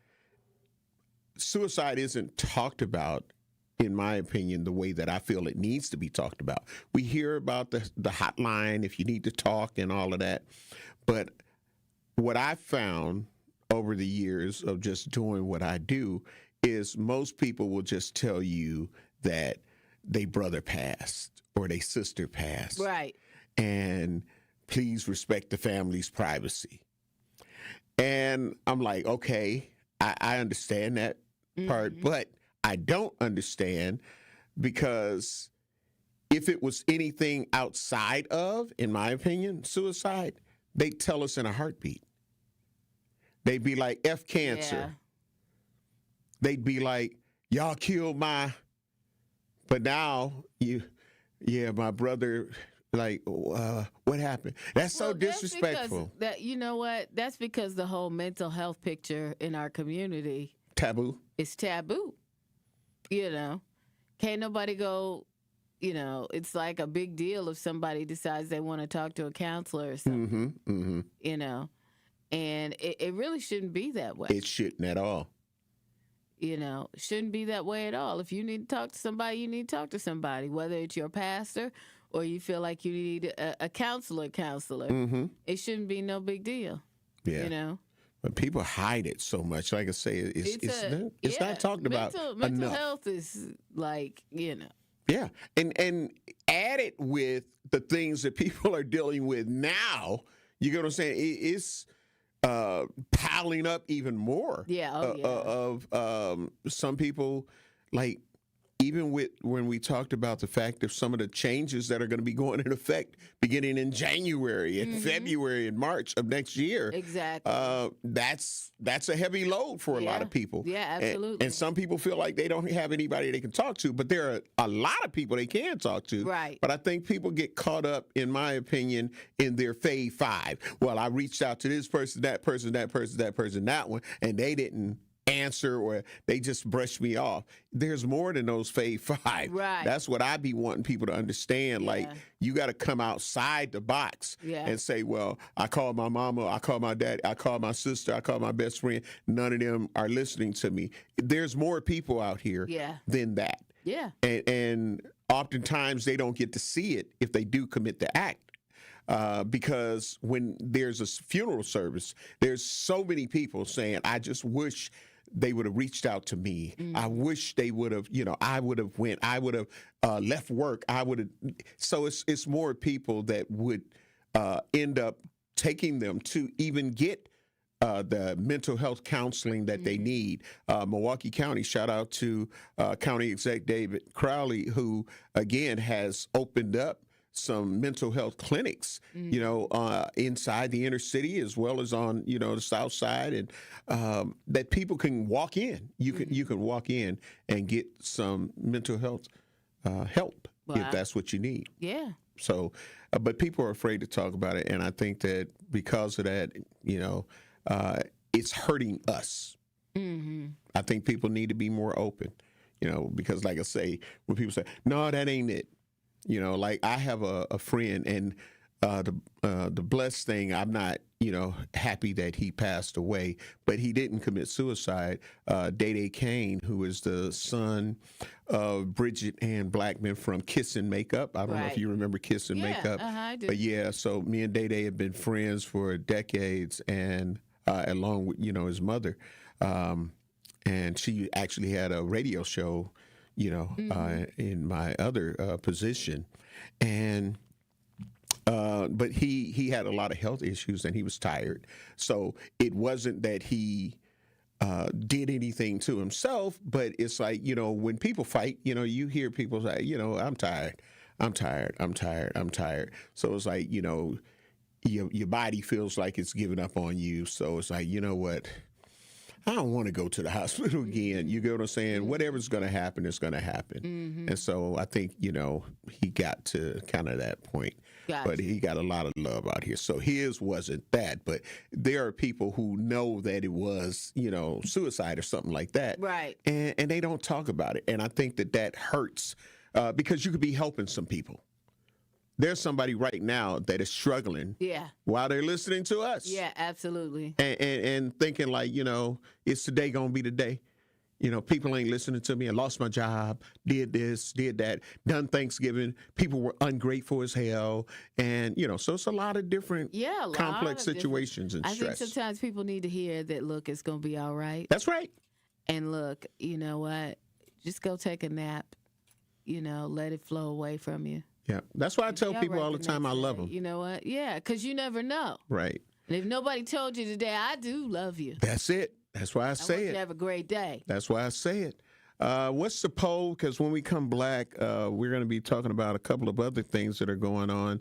suicide isn't talked about, in my opinion, the way that I feel it needs to be talked about. We hear about the hotline, if you need to talk and all of that. But what I found over the years of just doing what I do is most people will just tell you that they brother passed or they sister passed. Right. And please respect the family's privacy. And I'm like, okay, I understand that part, but I don't understand, because if it was anything outside of, in my opinion, suicide, they'd tell us in a heartbeat. They'd be like, F cancer. Yeah. They'd be like, y'all killed but now my brother Like, what happened? That's so disrespectful. You know what? That's because the whole mental health picture in our community taboo. It's taboo. You know, can't nobody go. You know, it's like a big deal if somebody decides they want to talk to a counselor or something. You know, and it really shouldn't be that way. It shouldn't at all. You know, shouldn't be that way at all. If you need to talk to somebody, you need to talk to somebody, whether it's your pastor or you feel like you need a counselor. It shouldn't be no big deal. Yeah. You know? But people hide it so much. Like I say, it's not talked about enough. Mental health is like, you know. Yeah. And added with the things that people are dealing with now, you get what I'm saying? It's piling up even more. Yeah. Of some people, like, even with when we talked about the fact of some of the changes that are going to be going into effect beginning in January and February and March of next year. Exactly. That's a heavy load for a lot of people. Yeah, absolutely. And some people feel like they don't have anybody they can talk to, but there are a lot of people they can talk to. Right. But I think people get caught up, in my opinion, in their fave five. Well, I reached out to this person, that person, that person, that person, that one, and they didn't answer, or they just brushed me off. There's more than those fave five. Right. That's what I be wanting people to understand. Like, you got to come outside the box and say, well, I called my mama, I called my dad, I called my sister, I called my best friend. None of them are listening to me. There's more people out here than that. Yeah. And oftentimes they don't get to see it if they do commit the act. Because when there's a funeral service, there's so many people saying, I just wish they would have reached out to me. I wish they would have, I would have went, I would have left work. I would have. So it's more people that would end up taking them to even get the mental health counseling that they need. Milwaukee County, shout out to County Exec David Crowley, who again has opened up some mental health clinics, inside the inner city as well as on, the south side, and that people can walk in. You can walk in and get some mental health help if that's what you need. Yeah. So, but people are afraid to talk about it, and I think that because of that, it's hurting us. I think people need to be more open, because like I say, when people say, no, that ain't it. Like I have a friend, and the blessed thing, I'm not, happy that he passed away, but he didn't commit suicide. Day Kane, who is the son of Bridget Ann Blackman from Kiss and Makeup. I don't know if you remember Kiss and Makeup. I do. But yeah, so me and Day have been friends for decades, and along with, his mother. And she actually had a radio show, in my other position. And but he had a lot of health issues, and he was tired. So it wasn't that he did anything to himself, but it's like, when people fight, you hear people say, I'm tired. So it's like, your body feels like it's giving up on you. So it's like, you know what? I don't want to go to the hospital again. You get what I'm saying? Whatever's going to happen is going to happen. And so I think, he got to kind of that point. But he got a lot of love out here. So his wasn't that. But there are people who know that it was, suicide or something like that. Right. And they don't talk about it. And I think that hurts because you could be helping some people. There's somebody right now that is struggling while they're listening to us. Yeah, absolutely. And thinking like, it's today going to be the day. People ain't listening to me. I lost my job, did this, did that, done Thanksgiving. People were ungrateful as hell. And, so it's a lot of different complex situations and stress. I think sometimes people need to hear that, look, it's going to be all right. That's right. And look, you know what? Just go take a nap. Let it flow away from you. Yeah, that's why I tell people all the time I love them. You know what? Yeah, because you never know. Right. And if nobody told you today, I do love you. That's it. That's why I say want it. You to have a great day. That's why I say it. What's the poll? Because when we come back, we're going to be talking about a couple of other things that are going on.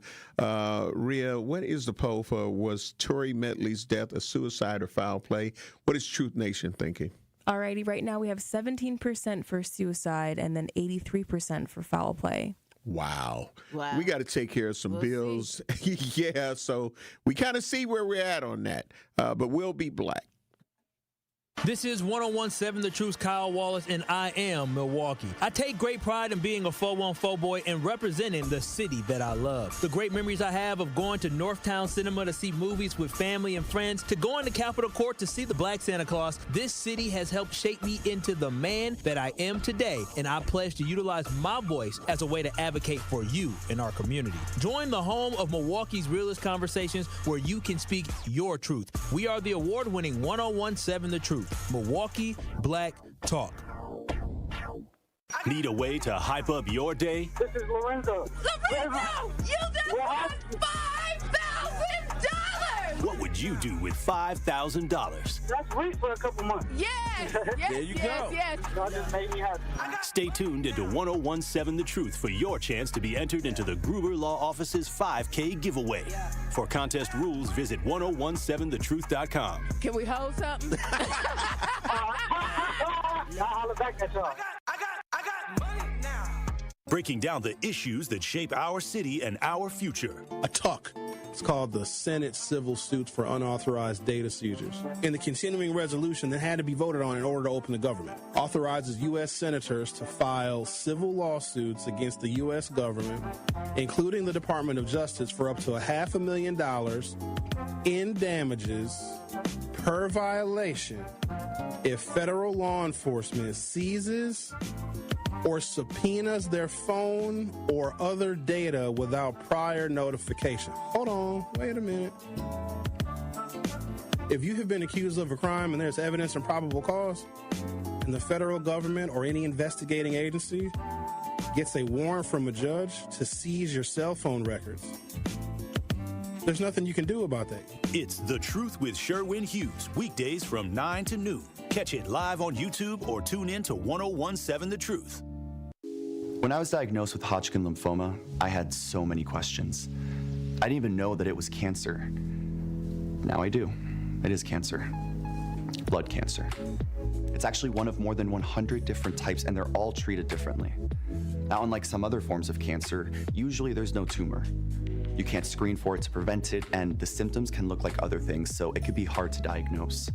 Rhea, what is the poll for? Was Tory Medley's death a suicide or foul play? What is Truth Nation thinking? Alrighty, right now we have 17% for suicide and then 83% for foul play. Wow. Wow. We got to take care of some bills. Yeah, so we kind of see where we're at on that. But we'll be black. This is 101.7 The Truth's Kyle Wallace, and I am Milwaukee. I take great pride in being a 414 boy and representing the city that I love. The great memories I have of going to Northtown Cinema to see movies with family and friends, to going to Capitol Court to see the Black Santa Claus, this city has helped shape me into the man that I am today, and I pledge to utilize my voice as a way to advocate for you in our community. Join the home of Milwaukee's realest conversations where you can speak your truth. We are the award-winning 101.7 The Truth. Milwaukee Black Talk. Need a way to hype up your day? This is Lorenzo. Lorenzo, you just won $5,000! What would you do with $5,000? That's sweet for a couple months. Yes! There you go. Yes. That just made me happy. Stay tuned into 101.7 The Truth for your chance to be entered into the Gruber Law Office's 5K giveaway. For contest rules, visit 1017thetruth.com. Can we hold something? Y'all holler back at y'all. I got money now. Breaking down the issues that shape our city and our future. A TUC. It's called the Senate Civil Suits for Unauthorized Data Seizures. And the continuing resolution that had to be voted on in order to open the government authorizes U.S. senators to file civil lawsuits against the U.S. government, including the Department of Justice, for up to $500,000 in damages per violation if federal law enforcement seizes or subpoenas their phone or other data without prior notification. Hold on, wait a minute. If you have been accused of a crime and there's evidence and probable cause, and the federal government or any investigating agency gets a warrant from a judge to seize your cell phone records, there's nothing you can do about that. It's The Truth with Sherwin Hughes, weekdays from 9 to noon. Catch it live on YouTube or tune in to 101.7 The Truth. When I was diagnosed with Hodgkin lymphoma, I had so many questions. I didn't even know that it was cancer. Now I do. It is cancer. Blood cancer. It's actually one of more than 100 different types, and they're all treated differently. Now, unlike some other forms of cancer, usually there's no tumor. You can't screen for it to prevent it, and the symptoms can look like other things, so it could be hard to diagnose.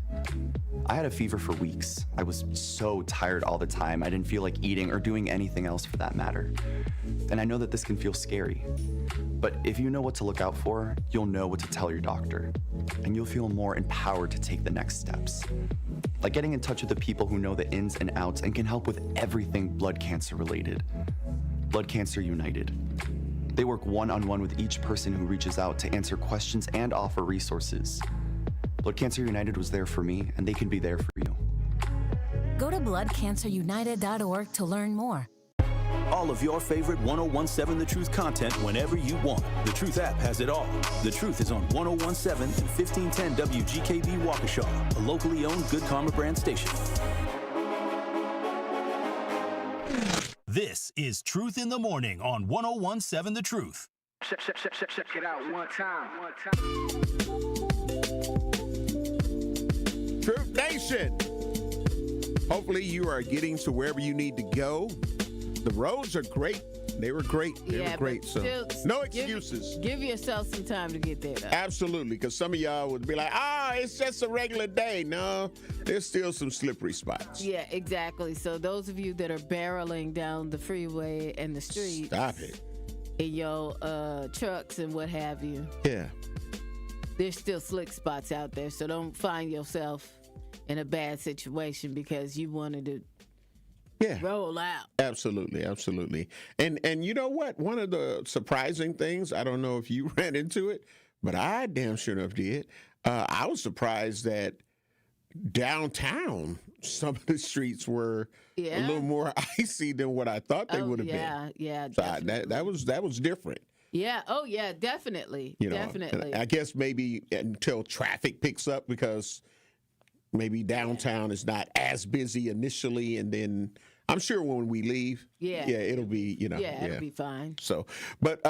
I had a fever for weeks. I was so tired all the time. I didn't feel like eating or doing anything else for that matter. And I know that this can feel scary. But if you know what to look out for, you'll know what to tell your doctor. And you'll feel more empowered to take the next steps. Like getting in touch with the people who know the ins and outs and can help with everything blood cancer related. Blood Cancer United. They work one-on-one with each person who reaches out to answer questions and offer resources. Blood Cancer United was there for me, and they can be there for you. Go to bloodcancerunited.org to learn more. All of your favorite 101.7 The Truth content whenever you want. The Truth app has it all. The Truth is on 101.7 and 1510 WGKB Waukesha, a locally owned Good Karma brand station. This is Truth in the Morning on 101.7 The Truth. Check it out one time. Truth Nation. Hopefully you are getting to wherever you need to go. The roads are great. They were great. They were great. So no excuses. Give yourself some time to get there, though. Absolutely, because some of y'all would be like, it's just a regular day. No, there's still some slippery spots. Yeah, exactly. So those of you that are barreling down the freeway and the streets. Stop it. In your trucks and what have you. Yeah. There's still slick spots out there, so don't find yourself in a bad situation because you wanted to roll out. Absolutely. And you know what? One of the surprising things, I don't know if you ran into it, but I damn sure enough did. I was surprised that downtown, some of the streets were a little more icy than what I thought they would have been. Yeah, so that was different. Yeah. Oh, yeah. Definitely. Definitely. I guess maybe until traffic picks up, because maybe downtown is not as busy initially, and then I'm sure when we leave, it'll be, it'll be fine. So, but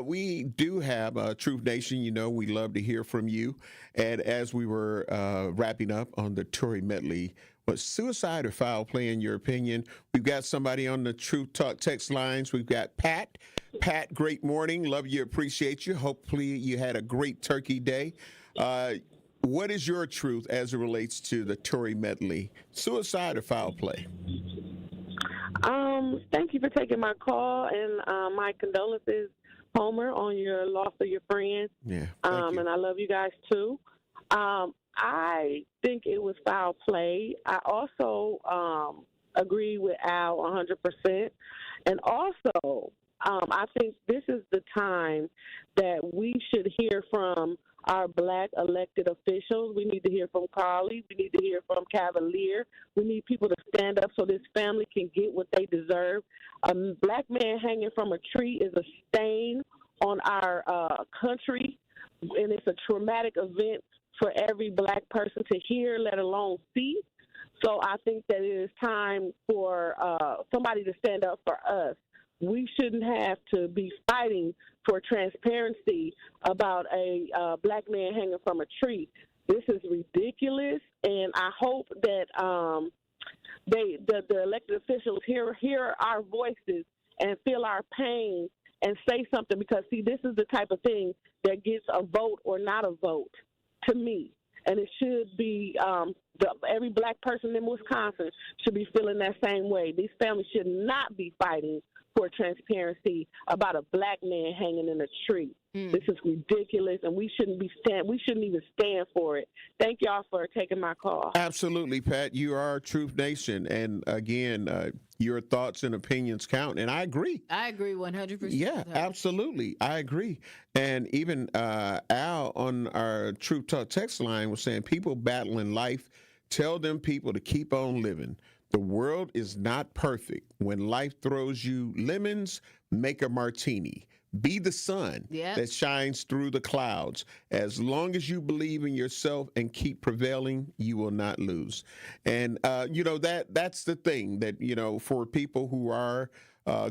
we do have Truth Nation. We love to hear from you. And as we were wrapping up on the Tory Medley Was suicide or foul play in your opinion? We've got somebody on the Truth Talk text lines. We've got Pat. Pat, great morning. Love you, appreciate you. Hopefully you had a great turkey day. What is your truth as it relates to the Tory Medley? Suicide or foul play? Thank you for taking my call, and my condolences, Homer, on your loss of your friend. Yeah. And I love you guys too. I think it was foul play. I also agree with Al 100%. And also, I think this is the time that we should hear from our black elected officials. We need to hear from Carly. We need to hear from Cavalier. We need people to stand up so this family can get what they deserve. A black man hanging from a tree is a stain on our country, and it's a traumatic event for every black person to hear, let alone see. So I think that it is time for somebody to stand up for us. We shouldn't have to be fighting for transparency about a black man hanging from a tree. This is ridiculous, and I hope that the elected officials hear our voices and feel our pain and say something, because, see, this is the type of thing that gets a vote or not a vote to me. And it should be every black person in Wisconsin should be feeling that same way. These families should not be fighting for transparency about a black man hanging in a tree. This is ridiculous, and we shouldn't even stand for it. Thank y'all for taking my call. Absolutely, Pat. You are Truth Nation, and again, your thoughts and opinions count, and I agree. I agree 100%. Yeah, absolutely. I agree. And even Al on our Truth Talk text line was saying, people battling life, tell them people to keep on living. The world is not perfect. When life throws you lemons, make a martini. Be the sun that shines through the clouds. As long as you believe in yourself and keep prevailing, you will not lose. And, that's the thing that, for people who are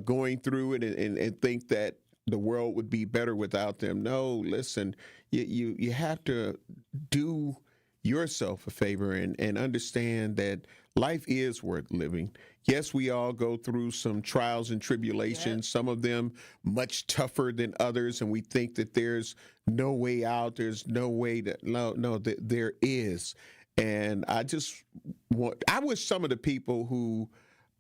going through it and think that the world would be better without them. No, listen, you have to do yourself a favor and understand that life is worth living. Yes, we all go through some trials and tribulations, some of them much tougher than others, and we think that there's no way out, there's no way to, there is. And I wish some of the people who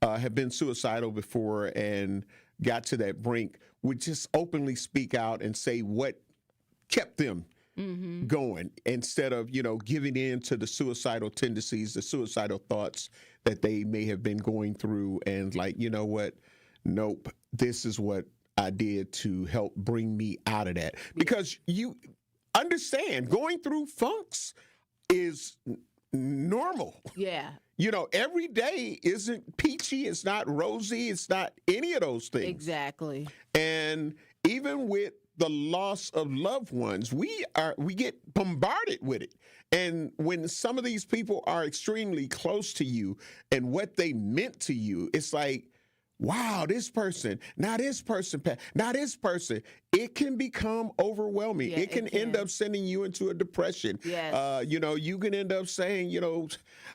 have been suicidal before and got to that brink would just openly speak out and say what kept them going, instead of, giving in to the suicidal tendencies, the suicidal thoughts that they may have been going through, and like, you know what? Nope, this is what I did to help bring me out of that. Because you understand, going through funks is normal. Yeah. Every day isn't peachy, it's not rosy, it's not any of those things. Exactly. And even with the loss of loved ones, we get bombarded with it. And when some of these people are extremely close to you and what they meant to you, it's like, wow, this person, now this person, now this person, it can become overwhelming. It can end up sending you into a depression. Yes. You can end up saying,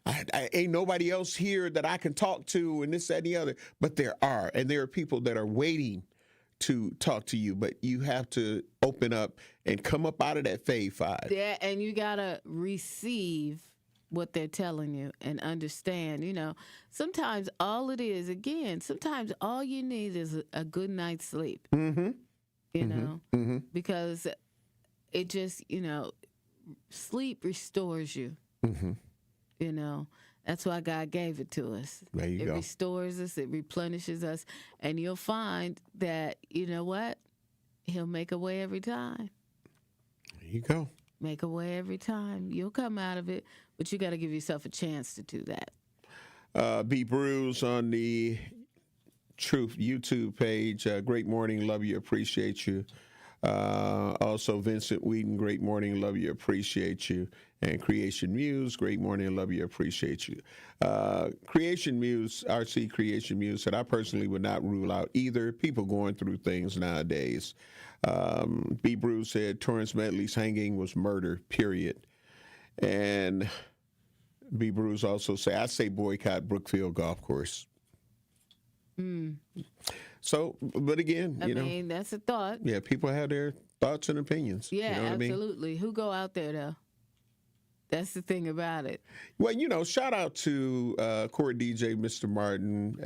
I ain't nobody else here that I can talk to, and this, that, and the other. But there are people that are waiting to talk to you, but you have to open up and come up out of that fave five. Yeah, and you gotta receive what they're telling you and understand. Sometimes all it is, sometimes all you need is a good night's sleep. Because it just, sleep restores you. That's why God gave it to us. There you go. It restores us, it replenishes us, and you'll find that, you know what? He'll make a way every time. There you go. Make a way every time. You'll come out of it, but you got to give yourself a chance to do that. B. Bruce on the Truth YouTube page. Great morning, love you, appreciate you. Also, Vincent Whedon, great morning, love you, appreciate you. And Creation Muse, great morning, love you, appreciate you. Creation Muse, RC Creation Muse said, I personally would not rule out either. People going through things nowadays. B. Bruce said, Torrance Medley's hanging was murder, period. And B. Bruce also say, I say boycott Brookfield Golf Course. So, but again, I mean, that's a thought. Yeah, people have their thoughts and opinions. Yeah, you know what absolutely. I mean? Who go out there, though? That's the thing about it. Well, shout out to core DJ Mr. Martin,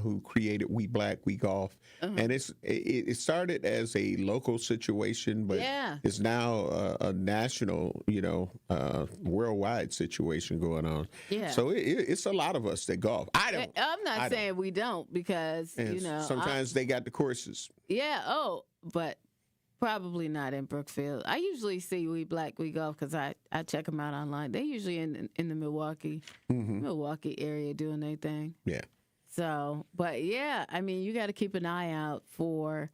who created We Black, We Golf. And it started as a local situation, but it's now a national, worldwide situation going on. Yeah. So it's a lot of us that golf. I'm not saying we don't because, sometimes they got the courses. Yeah, but probably not in Brookfield. I usually see We Black, We Golf because I check them out online. They're usually in the Milwaukee area doing their thing. Yeah. So, but yeah, I mean, you got to keep an eye out for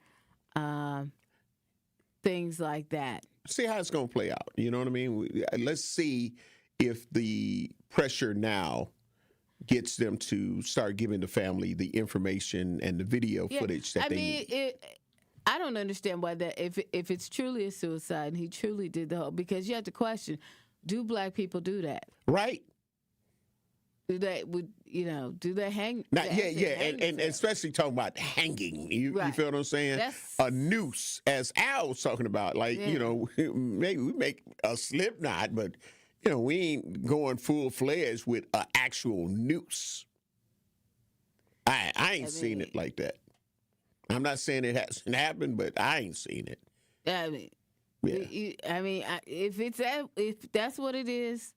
things like that. See how it's going to play out. You know what I mean? Let's see if the pressure now gets them to start giving the family the information and the video footage that they need. I don't understand why that if it's truly a suicide and he truly did the whole, because you have to question, do black people do that? Right. Do they hang? And especially talking about hanging. You feel what I'm saying? A noose, as Al was talking about. Like, maybe we make a slip knot, but we ain't going full-fledged with an actual noose. I ain't seen it like that. I'm not saying it hasn't happened, but I ain't seen it. If that's what it is,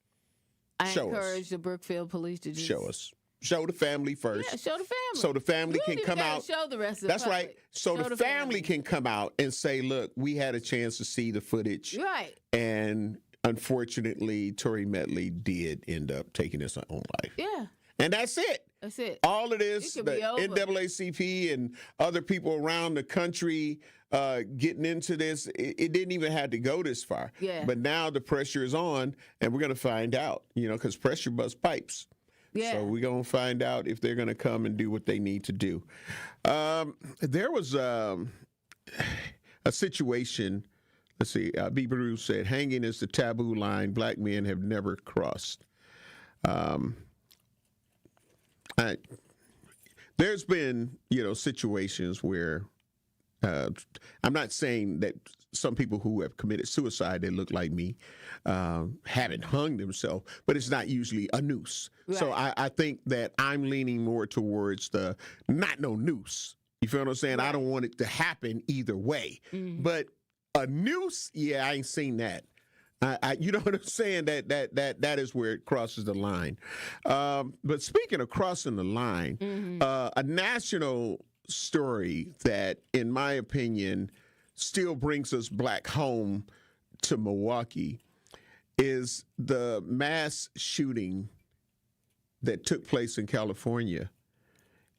I encourage the Brookfield police to just show us. Show the family first. Yeah, show the family. So the family can come out. Show the rest of That's the right. public. So show the family can come out and say, look, we had a chance to see the footage. Right. And unfortunately, Tory Medley did end up taking his own life. Yeah. And that's it. That's it. All of this, the the NAACP and other people around the country getting into this, it didn't even have to go this far. Yeah. But now the pressure is on, and we're going to find out, because pressure busts pipes. Yeah. So we're going to find out if they're going to come and do what they need to do. There was a situation, let's see, B. Bruce said, hanging is the taboo line black men have never crossed. There's been, situations where I'm not saying that some people who have committed suicide that look like me haven't hung themselves, but it's not usually a noose. Right. So I think that I'm leaning more towards the not no noose. You feel what I'm saying? Right. I don't want it to happen either way. Mm-hmm. But a noose, I ain't seen that. You know what I'm saying? That is where it crosses the line. But speaking of crossing the line, a national story that, in my opinion, still brings us black home to Milwaukee is the mass shooting that took place in California.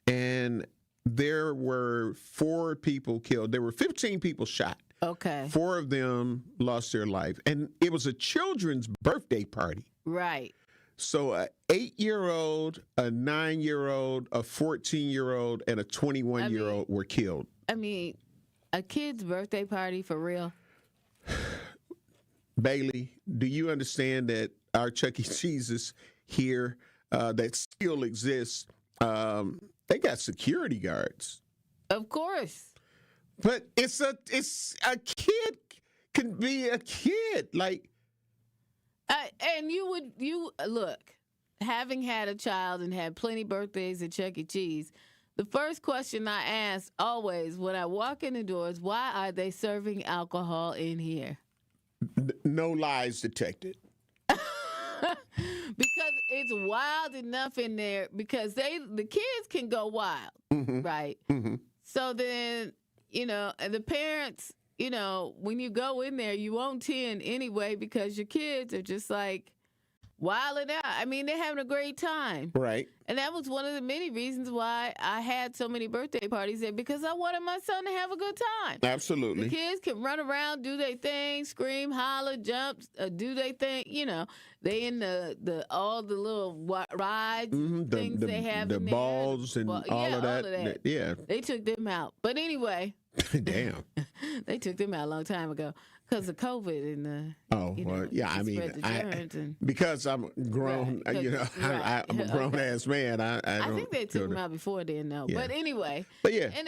And there were 4 people killed. There were 15 people shot. Okay. 4 of them lost their life. And it was a children's birthday party. Right. So an 8-year-old, a 9-year-old, a 14-year-old, and a 21-year-old were killed. I mean, a kid's birthday party for real? Bailey, do you understand that our Chuck E. Cheese's here that still exists, they got security guards? Of course. But it's a kid can be a kid, like. And you look, having had a child and had plenty birthdays at Chuck E. Cheese, the first question I ask always when I walk in the doors, why are they serving alcohol in here? No lies detected. Because it's wild enough in there because the kids can go wild, right? Mm-hmm. So then. And the parents, when you go in there, you won't tend anyway because your kids are just like wilding out. I mean, they're having a great time. Right. And that was one of the many reasons why I had so many birthday parties there because I wanted my son to have a good time. Absolutely. The kids can run around, do their thing, scream, holler, jump, do their thing. They in all the little rides, things they have the in there. Balls and all of that. Yeah. They took them out. But anyway. Damn. They took them out a long time ago Because of COVID and the. Because I'm grown, I'm a grown ass man. I think they took them out before then, though. Yeah. But anyway. But yeah. And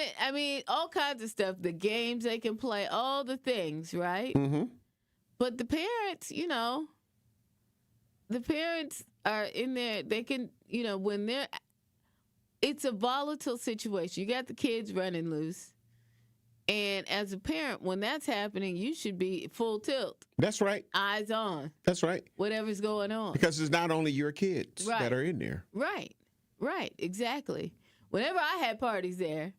all kinds of stuff, the games they can play, all the things, right? Mm-hmm. But the parents, the parents are in there. They can, when it's a volatile situation. You got the kids running loose. And as a parent, when that's happening, you should be full tilt. That's right. Eyes on. That's right. Whatever's going on. Because it's not only your kids that are in there. Right. Exactly. Whenever I had parties there,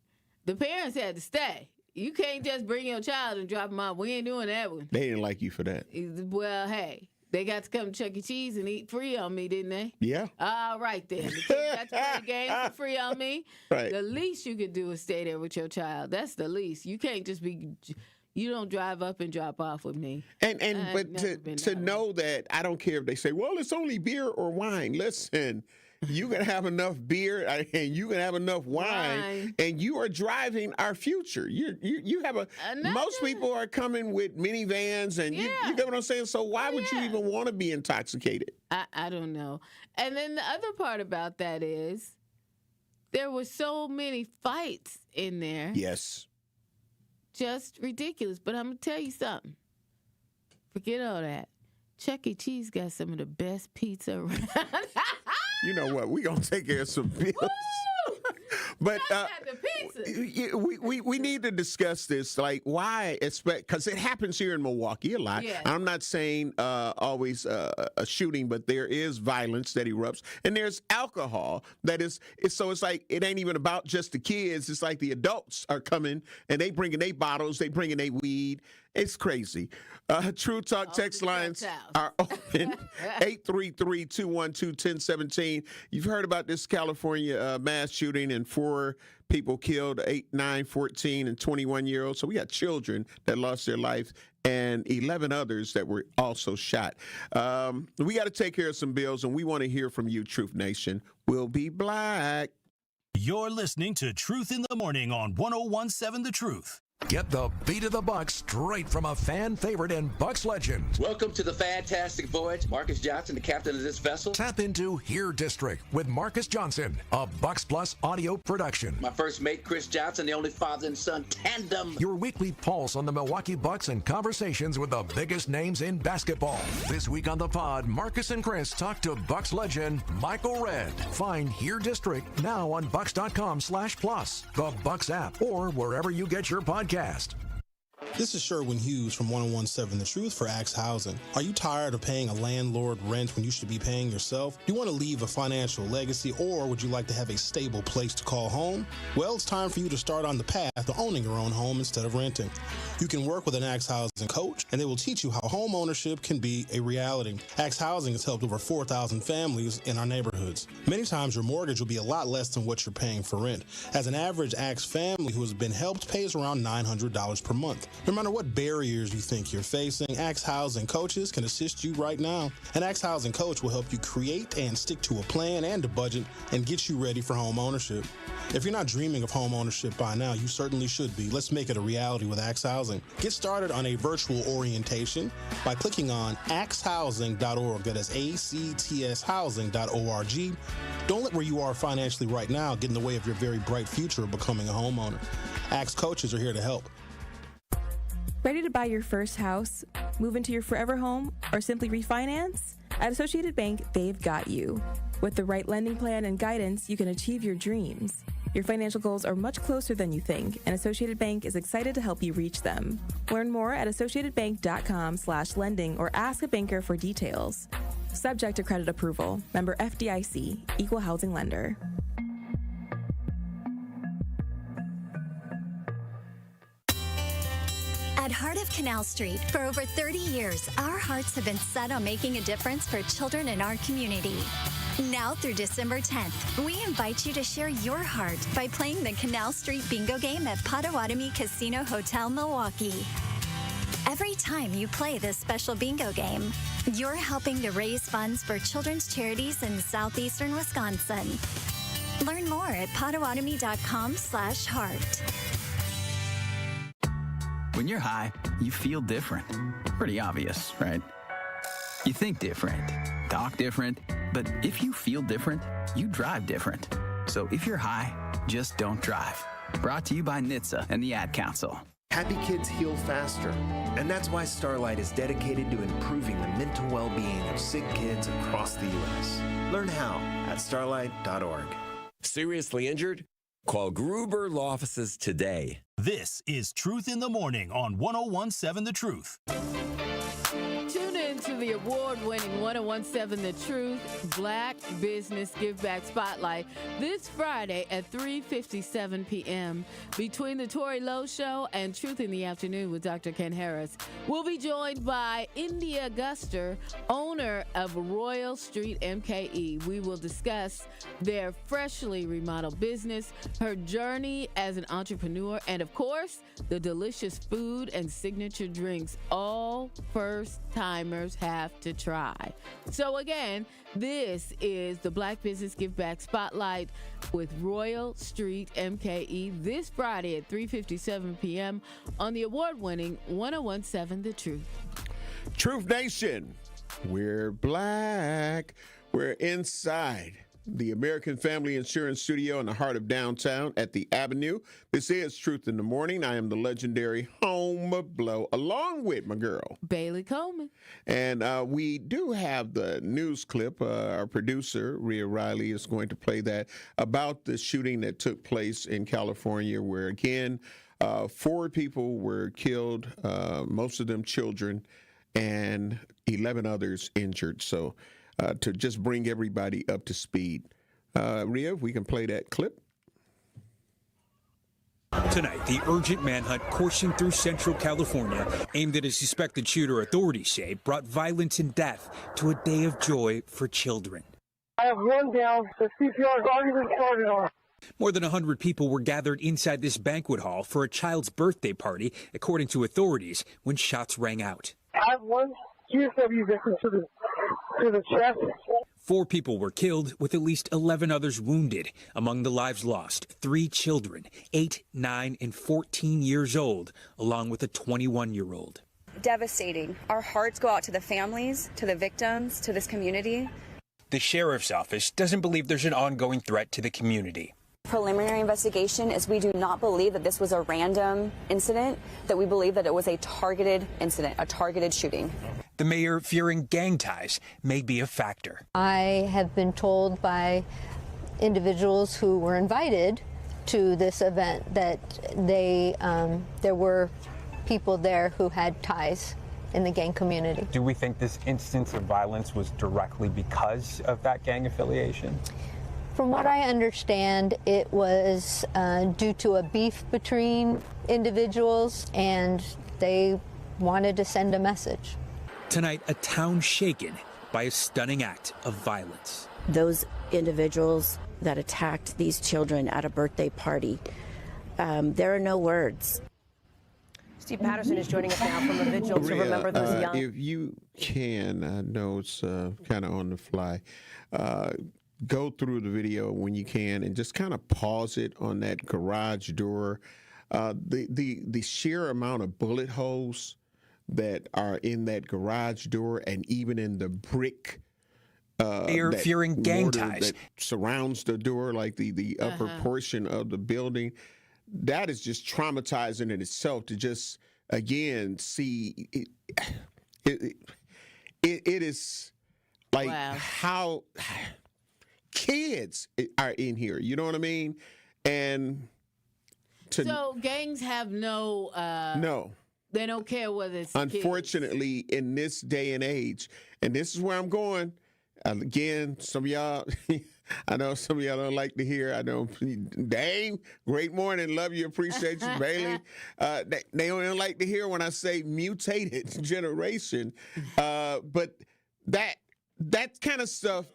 the parents had to stay. You can't just bring your child and drop them off. We ain't doing that one. They didn't like you for that. Well, hey. They got to come to Chuck E. Cheese and eat free on me, didn't they? Yeah. All right, then. The kids got to play games for free on me. Right. The least you could do is stay there with your child. That's the least. You can't just be... You don't drive up and drop off with me. But to know that, I don't care if they say, well, it's only beer or wine. Listen... You can have enough beer and you can have enough wine, and you are driving our future. You have most people are coming with minivans, and you get what I'm saying. So why would you even want to be intoxicated? I don't know. And then the other part about that is there were so many fights in there. Yes, just ridiculous. But I'm gonna tell you something. Forget all that. Chuck E. Cheese got some of the best pizza around. You know what? We're going to take care of some bills. But we need to discuss this, like why, because it happens here in Milwaukee a lot. Yeah. I'm not saying always a shooting, but there is violence that erupts, and there's alcohol that is. So it's like it ain't even about just the kids. It's like the adults are coming and they bringing their bottles, they bringing their weed. It's crazy. True Talk text lines are open, 833-212-1017. You've heard about this California mass shooting and 4 people killed, 8, 9, 14, and 21-year-olds. So we got children that lost their life and 11 others that were also shot. We got to take care of some bills, and we want to hear from you, Truth Nation. We'll be black. You're listening to Truth in the Morning on 101.7 The Truth. Get the beat of the Bucks straight from a fan favorite and Bucks legend. Welcome to the fantastic voyage. Marcus Johnson, the captain of this vessel. Tap into Haire District with Marcus Johnson, a Bucks Plus audio production. My first mate, Chris Johnson, the only father and son tandem. Your weekly pulse on the Milwaukee Bucks and conversations with the biggest names in basketball. This week on the pod, Marcus and Chris talk to Bucks legend Michael Redd. Find Haire District now on bucks.com/plus, the Bucks app, or wherever you get your podcast. This is Sherwin Hughes from 101.7 The Truth for Axe Housing. Are you tired of paying a landlord rent when you should be paying yourself? Do you want to leave a financial legacy, or would you like to have a stable place to call home? Well, it's time for you to start on the path to owning your own home instead of renting. You can work with an Axe Housing coach, and they will teach you how home ownership can be a reality. Axe Housing has helped over 4,000 families in our neighborhoods. Many times your mortgage will be a lot less than what you're paying for rent. As an average Axe family who has been helped pays around $900 per month. No matter what barriers you think you're facing, Axe Housing coaches can assist you right now. An Axe Housing coach will help you create and stick to a plan and a budget and get you ready for home ownership. If you're not dreaming of home ownership by now, you certainly should be. Let's make it a reality with Axe Housing. Get started on a virtual orientation by clicking on axehousing.org. That is ACTS housing.org. Don't let where you are financially right now get in the way of your very bright future of becoming a homeowner. Axe coaches are here to help. Ready to buy your first house, move into your forever home, or simply refinance? At Associated Bank, they've got you. With the right lending plan and guidance, you can achieve your dreams. Your financial goals are much closer than you think, and Associated Bank is excited to help you reach them. Learn more at associatedbank.com/lending or ask a banker for details. Subject to credit approval. Member FDIC, Equal Housing Lender. At Heart of Canal Street, for over 30 years, our hearts have been set on making a difference for children in our community. Now through December 10th, we invite you to share your heart by playing the Canal Street Bingo game at Potawatomi Casino Hotel, Milwaukee. Every time you play this special bingo game, you're helping to raise funds for children's charities in southeastern Wisconsin. Learn more at potawatomi.com/heart. When you're high, you feel different. Pretty obvious, right? You think different, talk different, but if you feel different, you drive different. So if you're high, just don't drive. Brought to you by NHTSA and the Ad Council. Happy kids heal faster, and that's why Starlight is dedicated to improving the mental well-being of sick kids across the U.S. Learn how at starlight.org. Seriously injured? Call Gruber Law Offices today. This is Truth in the Morning on 101.7 The Truth. Tune in to the award-winning 101.7 The Truth Black Business Give Back Spotlight this Friday at 3:57 p.m. Between the Tory Lowe Show and Truth in the Afternoon with Dr. Ken Harris. We'll be joined by India Guster, owner of Royal Street MKE. We will discuss their freshly remodeled business, her journey as an entrepreneur, and of course, the delicious food and signature drinks all first-timers have to try. So again, this is the Black Business Give Back Spotlight with Royal Street MKE this Friday at 3:57 p.m. on the award-winning 101.7 The Truth. Truth Nation, we're black. We're inside the American Family Insurance Studio in the heart of downtown at the Avenue. This is Truth in the Morning. I am the legendary Home of Blow, along with my girl, Bailey Coleman. And we do have the news clip. Our producer, Rhea Riley, is going to play that about the shooting that took place in California, where, again, 4 people were killed, most of them children, and 11 others injured. So to just bring everybody up to speed. Rhea, if we can play that clip. Tonight, the urgent manhunt coursing through Central California, aimed at a suspected shooter, authorities say, brought violence and death to a day of joy for children. I have one down. The CPR has already been started on. More than 100 people were gathered inside this banquet hall for a child's birthday party, according to authorities, when shots rang out. I have one USW victim to the chest. 4 people were killed, with at least 11 others wounded. Among the lives lost, 3 children, 8, 9, and 14 years old, along with a 21-year-old. Devastating. Our hearts go out to the families, to the victims, to this community. The sheriff's office doesn't believe there's an ongoing threat to the community. Preliminary investigation is we do not believe that this was a random incident, that we believe that it was a targeted incident, a targeted shooting. The mayor fearing gang ties may be a factor. I have been told by individuals who were invited to this event that there were people there who had ties in the gang community. Do we think this instance of violence was directly because of that gang affiliation? From what I understand, it was due to a beef between individuals, and they wanted to send a message. Tonight, a town shaken by a stunning act of violence. Those individuals that attacked these children at a birthday party, there are no words. Steve Patterson is joining us now from a vigil to remember those young. If you can, I know it's kind of on the fly, go through the video when you can and just kind of pause it on that garage door. The sheer amount of bullet holes that are in that garage door and even in the brick fearing gang ties that surrounds the door, like the upper portion of the building, that is just traumatizing in itself to just again see it is like how kids are in here, you know what I mean? And so gangs have no they don't care whether it's unfortunately kids. In this day and age, and this is where I'm going again, some of y'all I know some of y'all don't like to hear. I know Dame, great morning, love you, appreciate you. Bailey, they don't like to hear when I say mutated generation, but that kind of stuff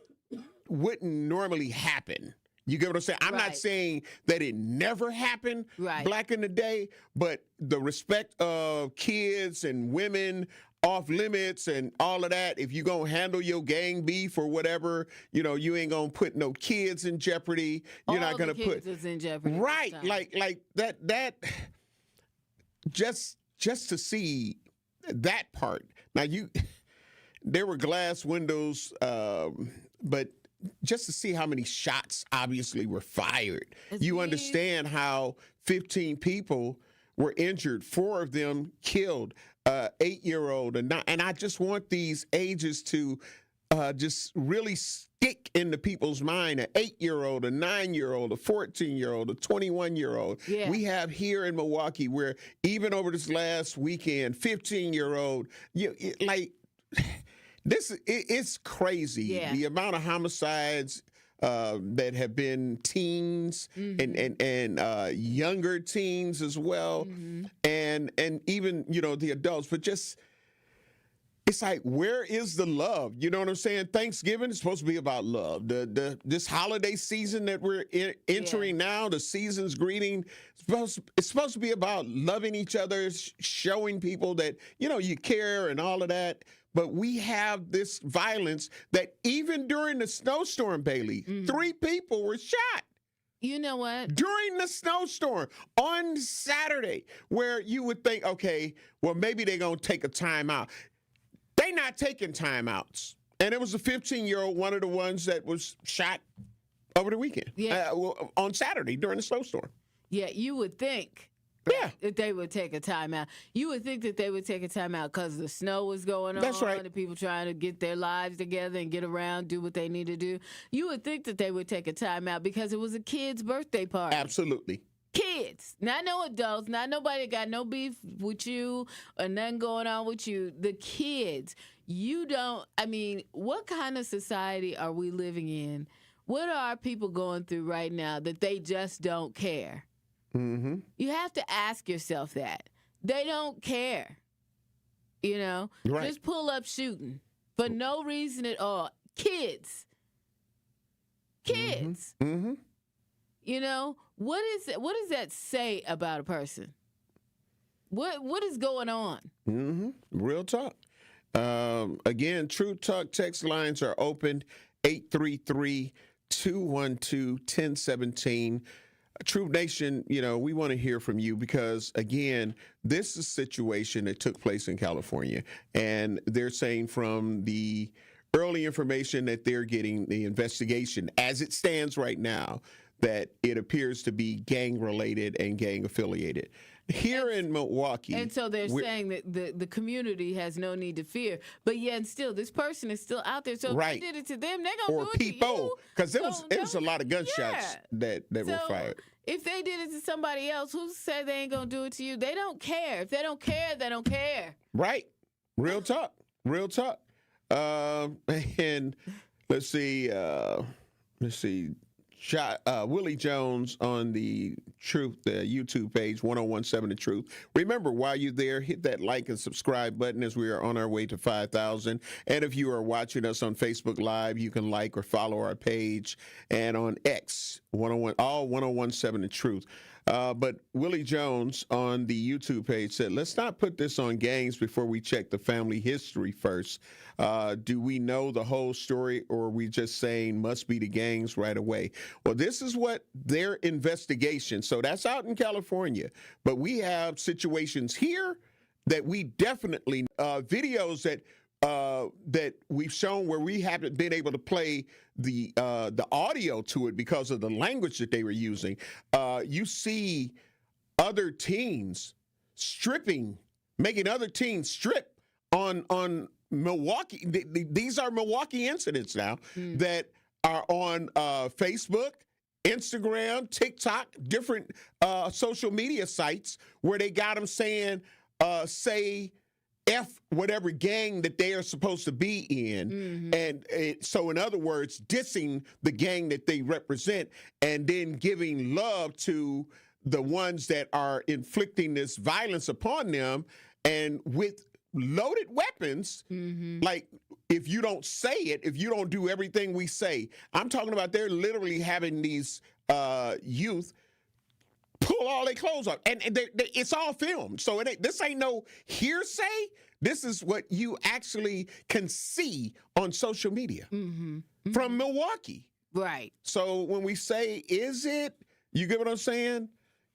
wouldn't normally happen. You get what I'm saying? I'm not saying that it never happened back in the day, but the respect of kids and women off limits and all of that, if you're going to handle your gang beef or whatever, you know, you ain't going to put no kids in jeopardy. You're not going to put kids in jeopardy. Right. Like that just just to see that part. Now, there were glass windows, but just to see how many shots obviously were fired. You understand how 15 people were injured, 4 of them killed, 8-year-old, and I just want these ages to just really stick into people's mind. An 8-year-old, a 9-year-old, a 14-year-old, a 21-year-old. Yeah. We have here in Milwaukee where even over this last weekend, 15-year-old, it's crazy. Yeah. The amount of homicides that have been teens and younger teens as well, and even the adults, but just. It's like, where is the love? You know what I'm saying? Thanksgiving is supposed to be about love. This holiday season that we're entering now, the season's greeting, it's supposed to be about loving each other, showing people that, you care and all of that. But we have this violence that even during the snowstorm, Bailey, 3 people were shot. You know what? During the snowstorm on Saturday, where you would think, okay, well, maybe they're going to take a time out. They not taking timeouts. And it was a 15-year-old, one of the ones that was shot over the weekend. Yeah. On Saturday during the snowstorm. Yeah, you would think that they would take a timeout. You would think that they would take a timeout because the snow was going on. That's right. And people trying to get their lives together and get around, do what they need to do. You would think that they would take a timeout because it was a kid's birthday party. Absolutely. Kids, not no adults, not nobody that got no beef with you or nothing going on with you. The kids, what kind of society are we living in? What are people going through right now that they just don't care? Mm-hmm. You have to ask yourself that. They don't care. Right. Just pull up shooting for no reason at all. Kids. Mm-hmm. What does that say about a person? What is going on? Mm-hmm. Real talk. Again, True Talk text lines are open, 833-212-1017. True Nation, we want to hear from you because, again, this is a situation that took place in California, and they're saying from the early information that they're getting, the investigation as it stands right now, that it appears to be gang-related and gang-affiliated. Here in Milwaukee. And so they're saying that the community has no need to fear. But yet still, this person is still out there. So if they did it to them, they're going to do it people, to you. Because it was a lot of gunshots that were fired. If they did it to somebody else, who said they ain't going to do it to you? They don't care. If they don't care, they don't care. Right. Real talk. Real talk. And let's see. Willie Jones on the Truth, the YouTube page, 1017 The Truth. Remember, while you're there, hit that like and subscribe button as we are on our way to 5,000. And if you are watching us on Facebook Live, you can like or follow our page. And on X, 1017 The Truth. But Willie Jones on the YouTube page said, let's not put this on gangs before we check the family history first. Do we know the whole story, or are we just saying must be the gangs right away? Well, this is what their investigation. So that's out in California. But we have situations here that we definitely, videos that we've shown where we haven't been able to play the audio to it because of the language that they were using. You see other teens making other teens strip on Milwaukee. These are Milwaukee incidents now that are on Facebook, Instagram, TikTok, different social media sites where they got them saying, say F whatever gang that they are supposed to be in. And so in other words, dissing the gang that they represent and then giving love to the ones that are inflicting this violence upon them, and with loaded weapons. Like, if you don't say it, if you don't do everything we say, I'm talking about they're literally having these youth pull all their clothes off, and it's all filmed. So this ain't no hearsay. This is what you actually can see on social media from Milwaukee. Right. So when we say, is it, you get what I'm saying?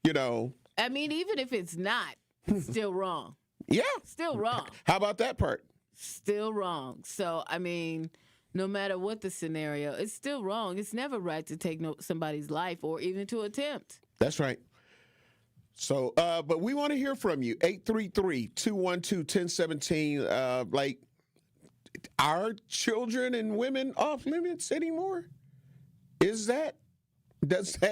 I mean, even if it's not, Still wrong. Yeah. Still wrong. How about that part? Still wrong. So, I mean, no matter what the scenario, it's still wrong. It's never right to take somebody's life or even to attempt. That's right. So, but we want to hear from you. 833-212-1017. Like, are children and women off limits anymore? Does that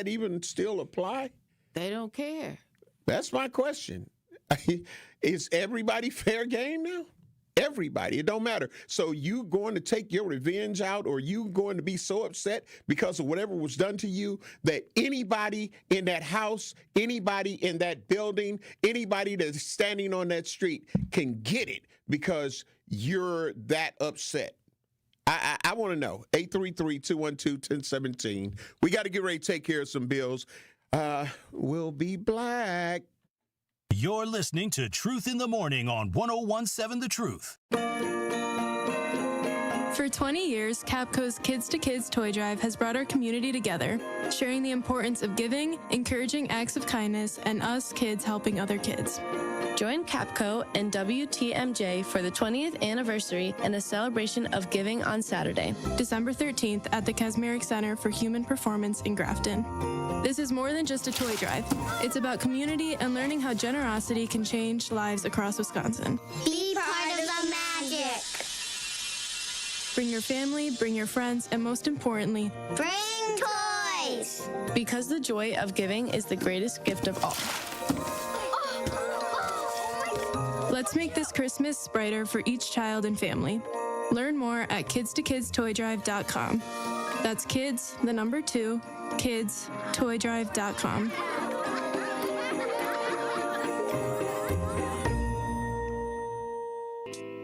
even still apply? They don't care. That's my question. Is everybody fair game now? Everybody. It don't matter. So you going to take your revenge out, or you going to be so upset because of whatever was done to you that anybody in that house, anybody in that building, anybody that's standing on that street can get it because you're that upset? I want to know. 833-212-1017. We got to get ready to take care of some bills. We'll be black. You're listening to Truth in the Morning on 101.7 The Truth. For 20 years, Capco's Kids to Kids Toy Drive has brought our community together, sharing the importance of giving, encouraging acts of kindness, and us kids helping other kids. Join Capco and WTMJ for the 20th anniversary and a celebration of giving on Saturday, December 13th at the Kasmeric Center for Human Performance in Grafton. This is more than just a toy drive. It's about community and learning how generosity can change lives across Wisconsin. Be part of the magic. Bring your family, bring your friends, and most importantly, bring toys. Because the joy of giving is the greatest gift of all. Let's make this Christmas brighter for each child and family. Learn more at kidstokidstoydrive.com. That's kids, the number 2, kidstoydrive.com.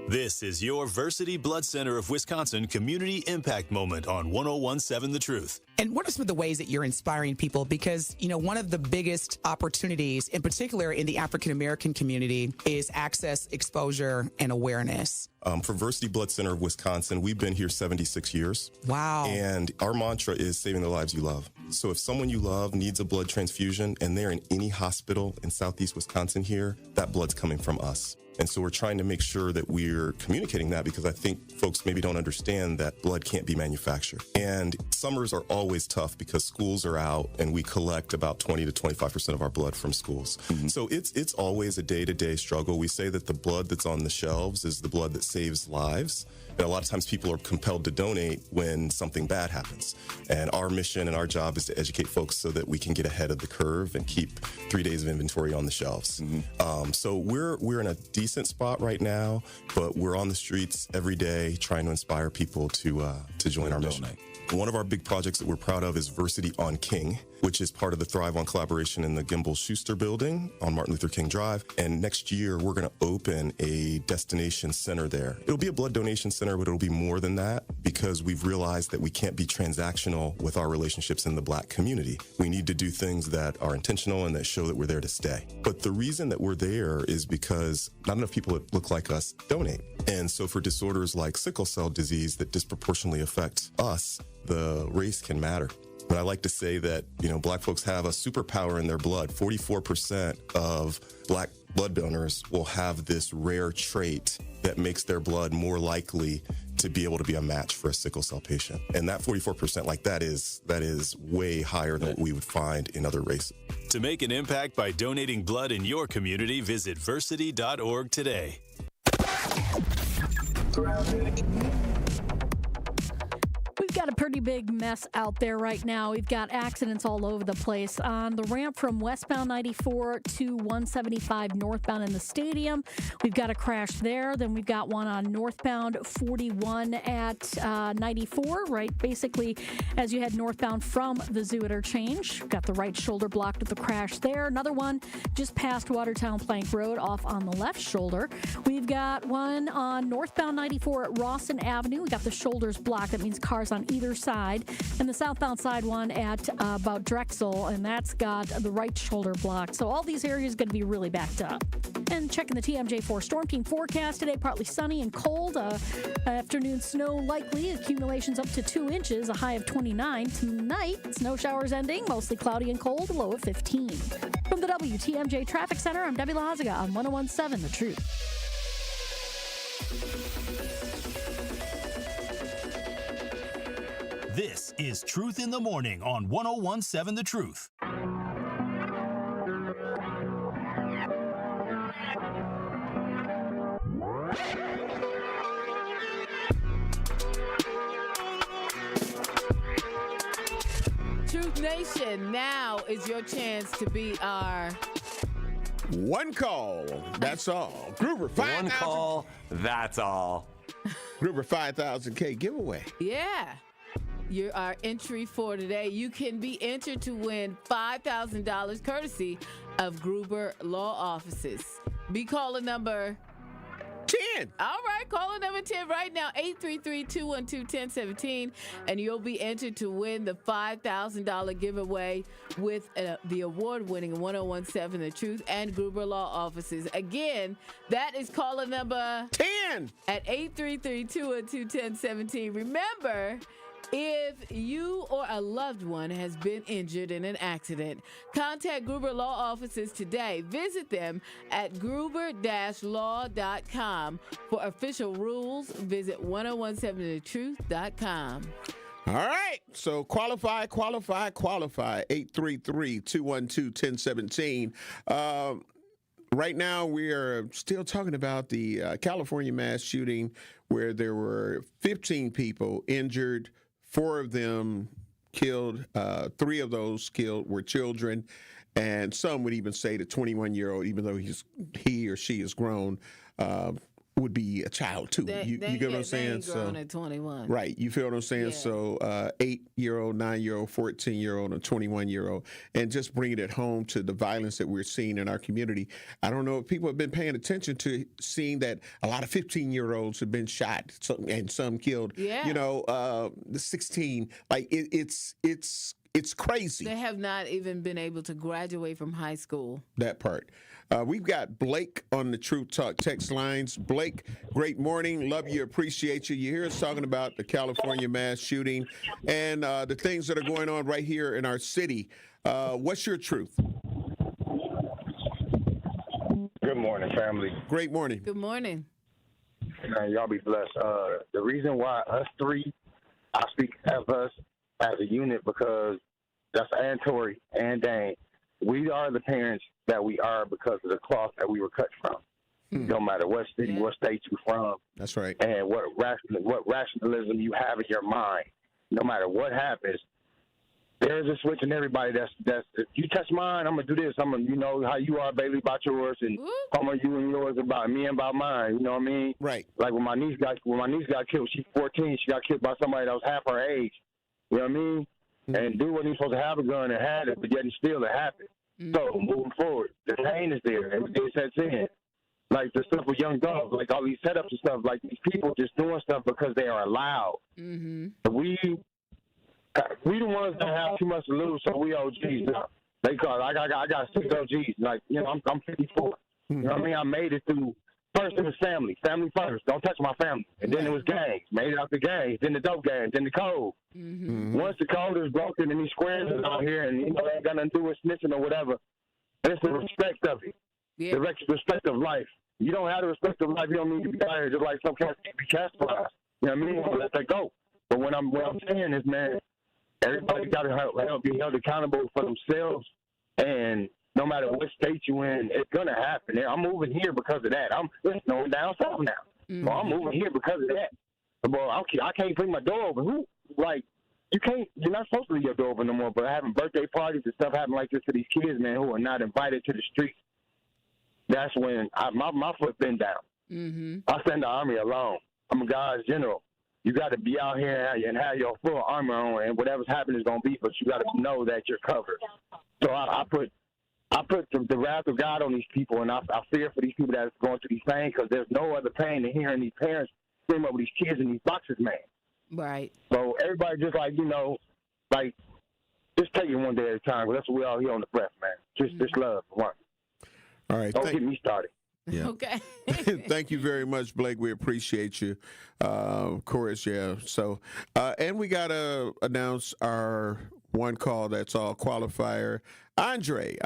This is your Versity Blood Center of Wisconsin Community Impact Moment on 101.7 The Truth. And what are some of the ways that you're inspiring people? Because, you know, one of the biggest opportunities, in particular in the African-American community, is access, exposure, and awareness. For Versity Blood Center of Wisconsin, we've been here 76 years. Wow. And our mantra is saving the lives you love. So if someone you love needs a blood transfusion and they're in any hospital in Southeast Wisconsin here, that blood's coming from us. And so we're trying to make sure that we're communicating that, because I think folks maybe don't understand that blood can't be manufactured. And summers are always tough because schools are out and we collect about 20 to 25% of our blood from schools. Mm-hmm. So it's always a day-to-day struggle. We say that the blood that's on the shelves is the blood that saves lives. And a lot of times people are compelled to donate when something bad happens. And our mission and our job is to educate folks so that we can get ahead of the curve and keep 3 days of inventory on the shelves. Mm-hmm. So we're in a decent spot right now, but we're on the streets every day trying to inspire people to join our mission. One of our big projects that we're proud of is Versity on King, which is part of the Thrive On collaboration in the Gimbel Schuster building on Martin Luther King Drive. And next year, we're going to open a destination center there. It'll be a blood donation center, but it'll be more than that, because we've realized that we can't be transactional with our relationships in the Black community. We need to do things that are intentional and that show that we're there to stay. But the reason that we're there is because not enough people that look like us donate. And so for disorders like sickle cell disease that disproportionately affect us, the race can matter. But I like to say that, you know, Black folks have a superpower in their blood. 44% of Black blood donors will have this rare trait that makes their blood more likely to be able to be a match for a sickle cell patient. And that 44%, like that is way higher than what we would find in other races. To make an impact by donating blood in your community, visit versity.org today. We've got a pretty big mess out there right now. We've got accidents all over the place. On the ramp from westbound 94 to 175 northbound in the stadium, we've got a crash there. Then we've got one on northbound 41 at 94, right? Basically, as you head northbound from the zoo interchange. Got the right shoulder blocked with the crash there. Another one just past Watertown Plank Road off on the left shoulder. We've got one on northbound 94 at Rawson Avenue. We got the shoulders blocked. That means cars on either side, and the southbound side one at about Drexel, and that's got the right shoulder blocked. So all these areas are going to be really backed up. And checking the TMJ4 Storm Team forecast today, partly sunny and cold. Afternoon snow likely. Accumulations up to 2 inches, a high of 29. Tonight, snow showers ending, mostly cloudy and cold, low of 15. From the WTMJ Traffic Center, I'm Debbie Lahaziga on 101.7 The Truth. This is Truth in the Morning on 101.7 The Truth. Truth Nation, now is your chance to be our one call. That's all. Gruber, 5,000. One call. That's all. Gruber 5,000K giveaway. Yeah. You're our entry for today. You can be entered to win $5,000 courtesy of Gruber Law Offices. Be caller number 10. All right, caller number 10 right now, 833-212-1017, and you'll be entered to win the $5,000 giveaway with the award-winning 101.7 The Truth and Gruber Law Offices. Again, that is caller number 10 at 833-212-1017. Remember, if you or a loved one has been injured in an accident, contact Gruber Law Offices today. Visit them at gruber-law.com. For official rules, visit 1017thetruth.com. All right. So qualify. 833-212-1017. Right now, we are still talking about the California mass shooting where there were 15 people injured. 4 of them killed. 3 of those killed were children, and some would even say the 21-year-old, even though he or she is grown, would be a child too. You get what I'm saying? They grown at 21. Right. You feel what I'm saying? Yeah. So 8-year-old, 9-year-old, 14-year-old, and 21-year-old, and just bringing it home to the violence that we're seeing in our community. I don't know if people have been paying attention to seeing that a lot of 15-year-olds have been shot and some killed. Yeah. You know, the 16, like it's crazy. They have not even been able to graduate from high school. That part. We've got Blake on the Truth Talk text lines. Blake, great morning. Love you, appreciate you. You hear us talking about the California mass shooting and the things that are going on right here in our city. What's your truth? Good morning, family. Great morning. Good morning. Man, y'all be blessed. The reason why us three, I speak of us as a unit because that's and Tory and Dane. We are the parents that we are because of the cloth that we were cut from. No matter what city, what state you're from. That's right. And what rationalism you have in your mind. No matter what happens, there's a switch in everybody that's if you touch mine, I'm gonna do this. I'm gonna, you know how you are, Bailey, about yours, and I'm gonna you and yours about me and about mine. You know what I mean? Right. Like when my niece got killed, she's 14. She got killed by somebody that was half her age. You know what I mean? And dude wasn't even supposed to have a gun and had it, but yet and still it happened. So moving forward, the pain is there. Everything sets in. Like the stuff with young dogs, like all these setups and stuff, like these people just doing stuff because they are allowed. We the ones that have too much to lose, so we OGs now. They call I got 6 OGs. Like, you know, I'm 54. You know what I mean? I made it through. First it was family first. Don't touch my family. And then it was gangs. Made it out the gangs. Then the dope gangs. Then the code. Once the code is broken and these squares are out here and, you know, they ain't got nothing to do with snitching or whatever, it's the respect of it. Yeah. The respect of life. You don't have the respect of life, you don't need to be out here just like some cats can't be categorized. You know what I mean? Let that go. But what I'm saying is, man, everybody's got to be held accountable for themselves. And no matter what state you in, it's going to happen. I'm moving here because of that. It's snowing down south now. So I'm moving here because of that. But I can't bring my door open. You're not supposed to leave your door open no more, but having birthday parties and stuff happen like this to these kids, man, who are not invited to the streets, that's when my foot been down. I send the Army alone. I'm a God's general. You got to be out here and have your full armor on, and whatever's happening is going to be, but you got to know that you're covered. So I put the wrath of God on these people, and I fear for these people that are going through these pain because there's no other pain than hearing these parents scream over these kids in these boxes, man. Right. So everybody just like, you know, like just take it one day at a time. That's what we all here on the breath, man. Just love for one. All right. Don't get me started. Yeah. Okay. Thank you very much, Blake. We appreciate you. Of course, yeah. So, and we got to announce our one call, that's all qualifier. Andre,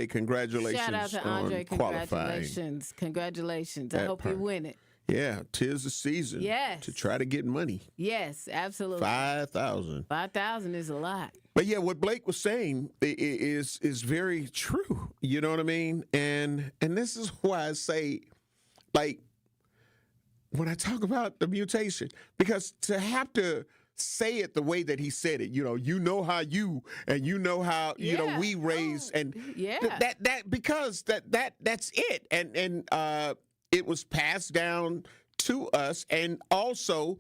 congratulations. Shout out to Andre. On qualifying. Congratulations. I That hope part. you win it. Yeah, 'tis the season. Yes. To try to get money. Yes, absolutely. 5,000. 5,000 is a lot. But yeah, what Blake was saying is very true. You know what I mean? And this is why I say, like, when I talk about the mutation, because to have to say it the way that he said it, you know how you and you know how we raised and because that's it, and it was passed down to us. And also,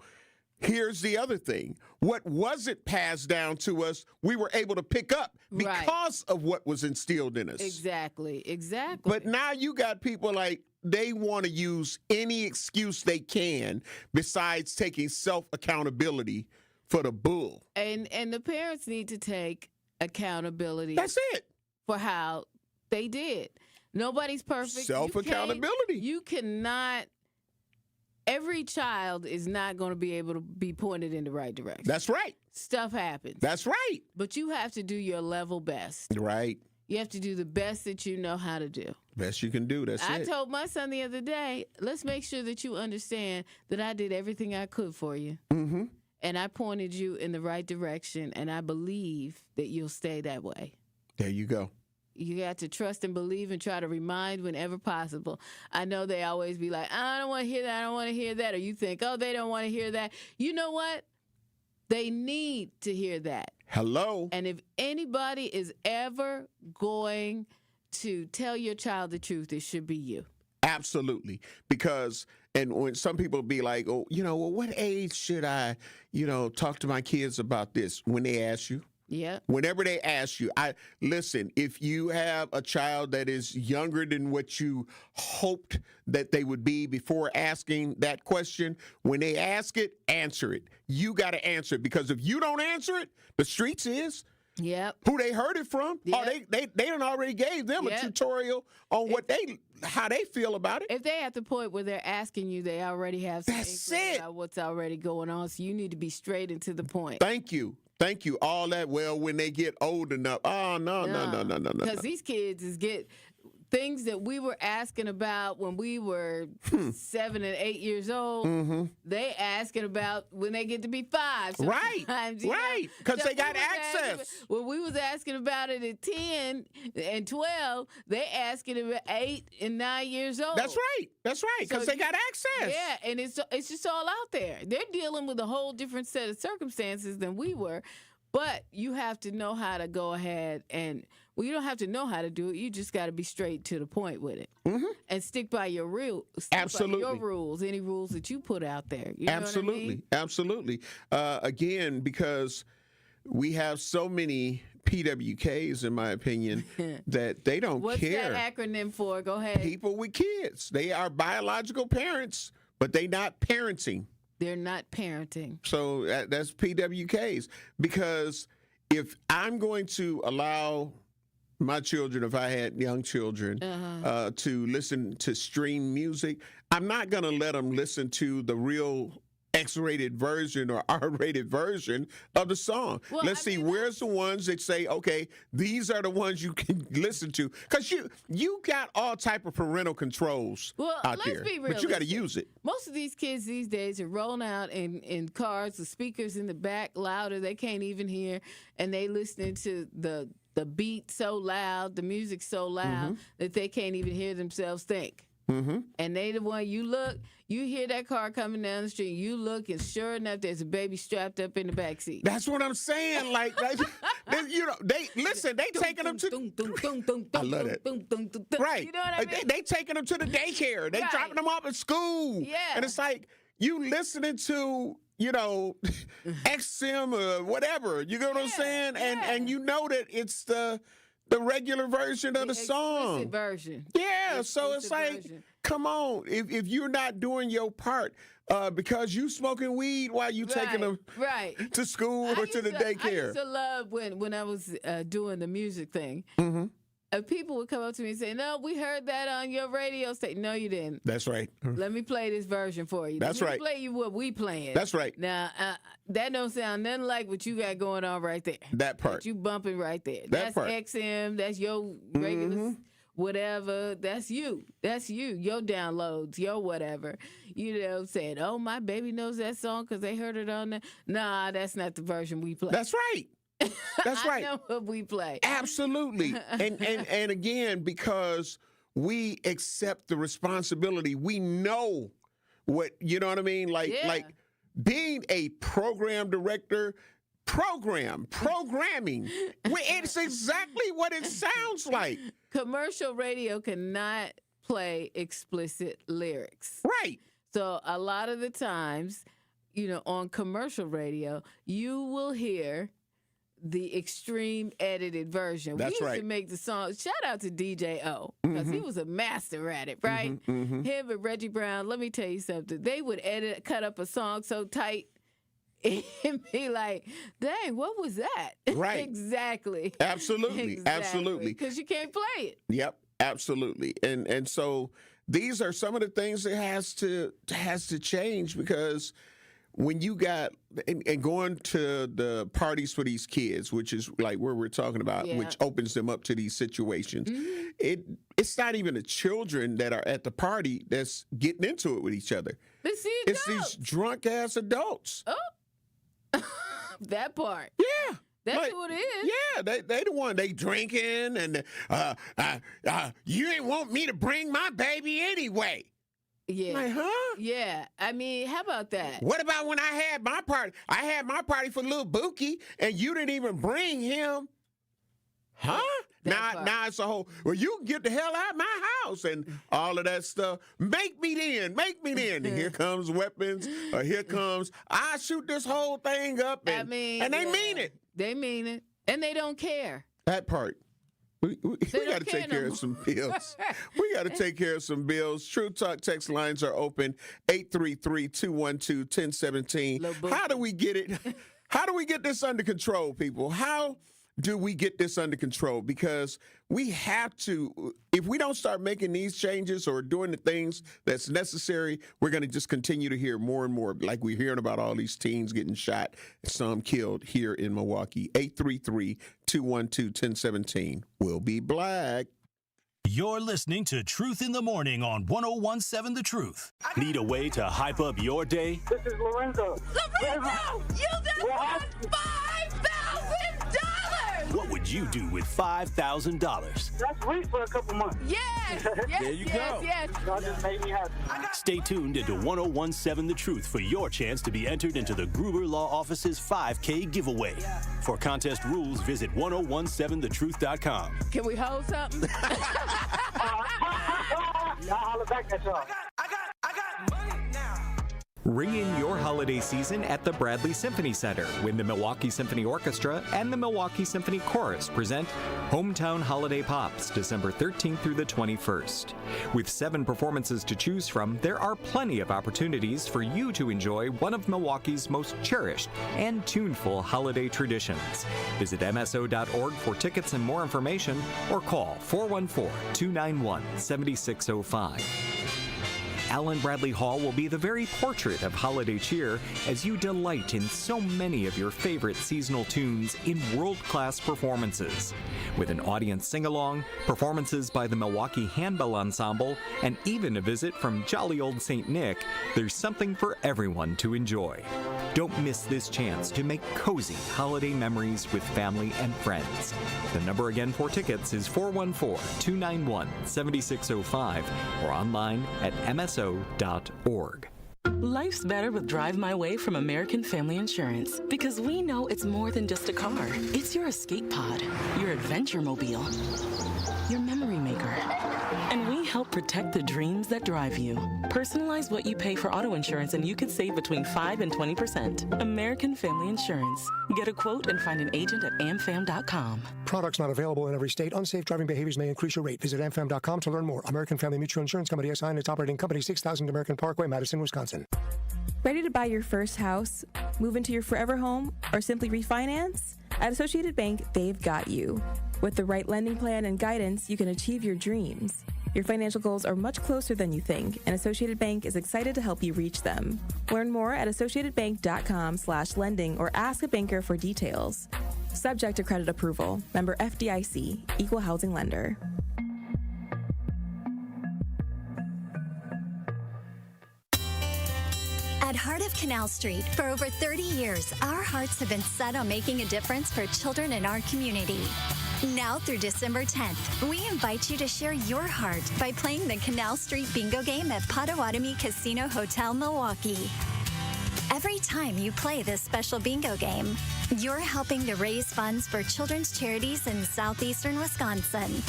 here's the other thing: what wasn't passed down to us, we were able to pick up because of what was instilled in us. Exactly. But now you got people like, they want to use any excuse they can besides taking self-accountability for the bull. And the parents need to take accountability. That's it. For how they did. Nobody's perfect. Self-accountability. You cannot. Every child is not going to be able to be pointed in the right direction. That's right. Stuff happens. That's right. But you have to do your level best. Right. You have to do the best that you know how to do. Best you can do. That's it. I told my son the other day, let's make sure that you understand that I did everything I could for you. Mm-hmm. And I pointed you in the right direction, and I believe that you'll stay that way. There you go. You got to trust and believe and try to remind whenever possible. I know they always be like, I don't want to hear that, I don't want to hear that. Or you think, oh, they don't want to hear that. You know what? They need to hear that. Hello. And if anybody is ever going to tell your child the truth, it should be you. Absolutely. Because, and when some people be like, oh, well, what age should I, talk to my kids about this? When they ask you. Yeah. Whenever they ask you, listen, if you have a child that is younger than what you hoped that they would be before asking that question, when they ask it, answer it. You got to answer it, because if you don't answer it, the streets is. Yep. Who they heard it from. Yep. Oh, they done already gave them a tutorial on how they feel about it. If they at the point where they're asking you, they already have some inkling about what's already going on. So you need to be straight and to the point. Thank you. All that, well, when they get old enough. Oh, no. Because these kids get things that we were asking about when we were 7 and 8 years old. Mm-hmm. They asking about when they get to be 5. Right. Because they got access. When we was asking about it at 10 and 12, they asking about 8 and 9 years old. That's right. Because they got access. Yeah, and it's just all out there. They're dealing with a whole different set of circumstances than we were. But you have to know how to go ahead and, you don't have to know how to do it. You just got to be straight to the point with it. Mm-hmm. And stick by your Absolutely. By your rules, any rules that you put out there. You know what I mean? Absolutely. Again, because we have so many PWKs, in my opinion, that they don't What's care. What's that acronym for? Go ahead. People with kids. They are biological parents, but they not parenting. They're not parenting. So that's PWKs. Because if I'm going to allow my children, if I had young children, to listen to stream music, I'm not going to let them listen to the real X-rated version or R-rated version of the song. Well, Let's see, where's the ones that say, okay, these are the ones you can listen to? Because you got all type of parental controls out there, but you got to use it. Most of these kids these days are rolling out in cars, the speakers in the back louder, they can't even hear, and they listening to the beat so loud, the music so loud that they can't even hear themselves think. Mm-hmm. And they the one you hear that car coming down the street, you look, and sure enough, there's a baby strapped up in the back seat. That's what I'm saying. Like, they taking them to. I love it. Right. You know what I mean? They taking them to the daycare. They dropping them off at school. Yeah. And it's like you listening to, XM or whatever. You know what I'm saying? And you know that it's the regular version of the song. Version. Yeah, so it's like, come on. If you're not doing your part, because you smoking weed while you taking them to school or to the daycare. I used to love when I was doing the music thing. Mm-hmm. people would come up to me and say, "No, we heard that on your radio station." No, you didn't. That's right. Let me play this version for you. That's Let me right. play you what we playing. That's right. Now, that don't sound nothing like what you got going on right there. That part. That you bumping right there. That that's part. XM. That's your regular whatever. That's you. That's you. Your downloads. Your whatever. You know, saying, "Oh, my baby knows that song because they heard it on there." Nah, that's not the version we play. That's right. That's right. I know what we play. Absolutely. and again, because we accept the responsibility, we know what, you know what I mean? Like being a program director, programming, it's exactly what it sounds like. Commercial radio cannot play explicit lyrics. Right. So a lot of the times, you know, on commercial radio, you will hear the extreme edited version. That's we used right. to make the song. Shout out to DJ O, because he was a master at it, right? Him and Reggie Brown, let me tell you something. They would cut up a song so tight and be like, dang, what was that? Right. Exactly. Absolutely. Absolutely. Because you can't play it. Yep. Absolutely. And so these are some of the things that has to change, because when you got and going to the parties for these kids, which is like where we're talking about, which opens them up to these situations, it's not even the children that are at the party that's getting into it with each other. It's these drunk ass adults. Oh, that part. Yeah. That's who it is. Yeah, they the one, they drinking and you ain't want me to bring my baby anyway. Yeah. Like, huh? Yeah. I mean, how about that? What about when I had my party? I had my party for little Bookie, and you didn't even bring him. Huh? Now it's a whole, well, you can get the hell out of my house and all of that stuff. Make me then. And here comes weapons, or here comes, I shoot this whole thing up. And they mean it. They mean it. And they don't care. That part. We got to take care of some bills. We got to take care of some bills. True Talk text lines are open, 833-212-1017. How do we get it? How do we get this under control, people? How do we get this under control? Because we have to, if we don't start making these changes or doing the things that's necessary, we're going to just continue to hear more and more. Like we're hearing about all these teens getting shot, some killed here in Milwaukee. 833-212-1017. We'll be black. You're listening to Truth in the Morning on 101.7 The Truth. Need a way to hype up your day? This is Lorenzo. Lorenzo, you just won $5,000! What would you do with $5,000? That's sweet for a couple months. Yes! There you go. Yes. That just made me happy. Stay tuned into 101.7 The Truth for your chance to be entered into the Gruber Law Office's 5K giveaway. For contest rules, visit 1017thetruth.com. Can we hold something? Y'all holler back at y'all. I got money now. Ring in your holiday season at the Bradley Symphony Center when the Milwaukee Symphony Orchestra and the Milwaukee Symphony Chorus present Hometown Holiday Pops, December 13th through the 21st. With 7 performances to choose from, there are plenty of opportunities for you to enjoy one of Milwaukee's most cherished and tuneful holiday traditions. Visit MSO.org for tickets and more information, or call 414-291-7605. Allen Bradley Hall will be the very portrait of holiday cheer as you delight in so many of your favorite seasonal tunes in world-class performances. With an audience sing-along, performances by the Milwaukee Handbell Ensemble, and even a visit from jolly old St. Nick, there's something for everyone to enjoy. Don't miss this chance to make cozy holiday memories with family and friends. The number again for tickets is 414-291-7605 or online at MSO.org. Life's better with Drive My Way from American Family Insurance, because we know it's more than just a car. It's your escape pod, your adventure mobile, your memory maker. And we help protect the dreams that drive you. Personalize what you pay for auto insurance and you could save between 5 and 20%. American Family Insurance. Get a quote and find an agent at amfam.com. Products not available in every state. Unsafe driving behaviors may increase your rate. Visit amfam.com to learn more. American Family Mutual Insurance Company, SI, and its operating company, 6000 American Parkway, Madison, Wisconsin. Ready to buy your first house, move into your forever home, or simply refinance? At Associated Bank, they've got you. With the right lending plan and guidance, you can achieve your dreams. Your financial goals are much closer than you think, and Associated Bank is excited to help you reach them. Learn more at associatedbank.com/lending or ask a banker for details. Subject to credit approval. Member FDIC, Equal Housing Lender. At Heart of Canal Street, for over 30 years, our hearts have been set on making a difference for children in our community. Now through December 10th, we invite you to share your heart by playing the Canal Street Bingo game at Potawatomi Casino Hotel, Milwaukee. Every time you play this special bingo game, you're helping to raise funds for children's charities in southeastern Wisconsin.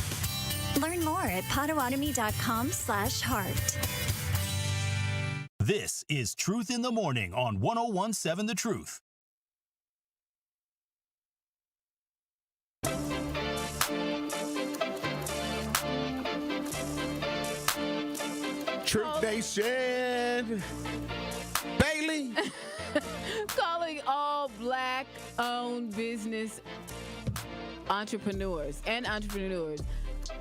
Learn more at potawatomi.com/heart. This is Truth in the Morning on 101.7 The Truth. Truth Nation. Bailey. Calling all Black-owned business entrepreneurs.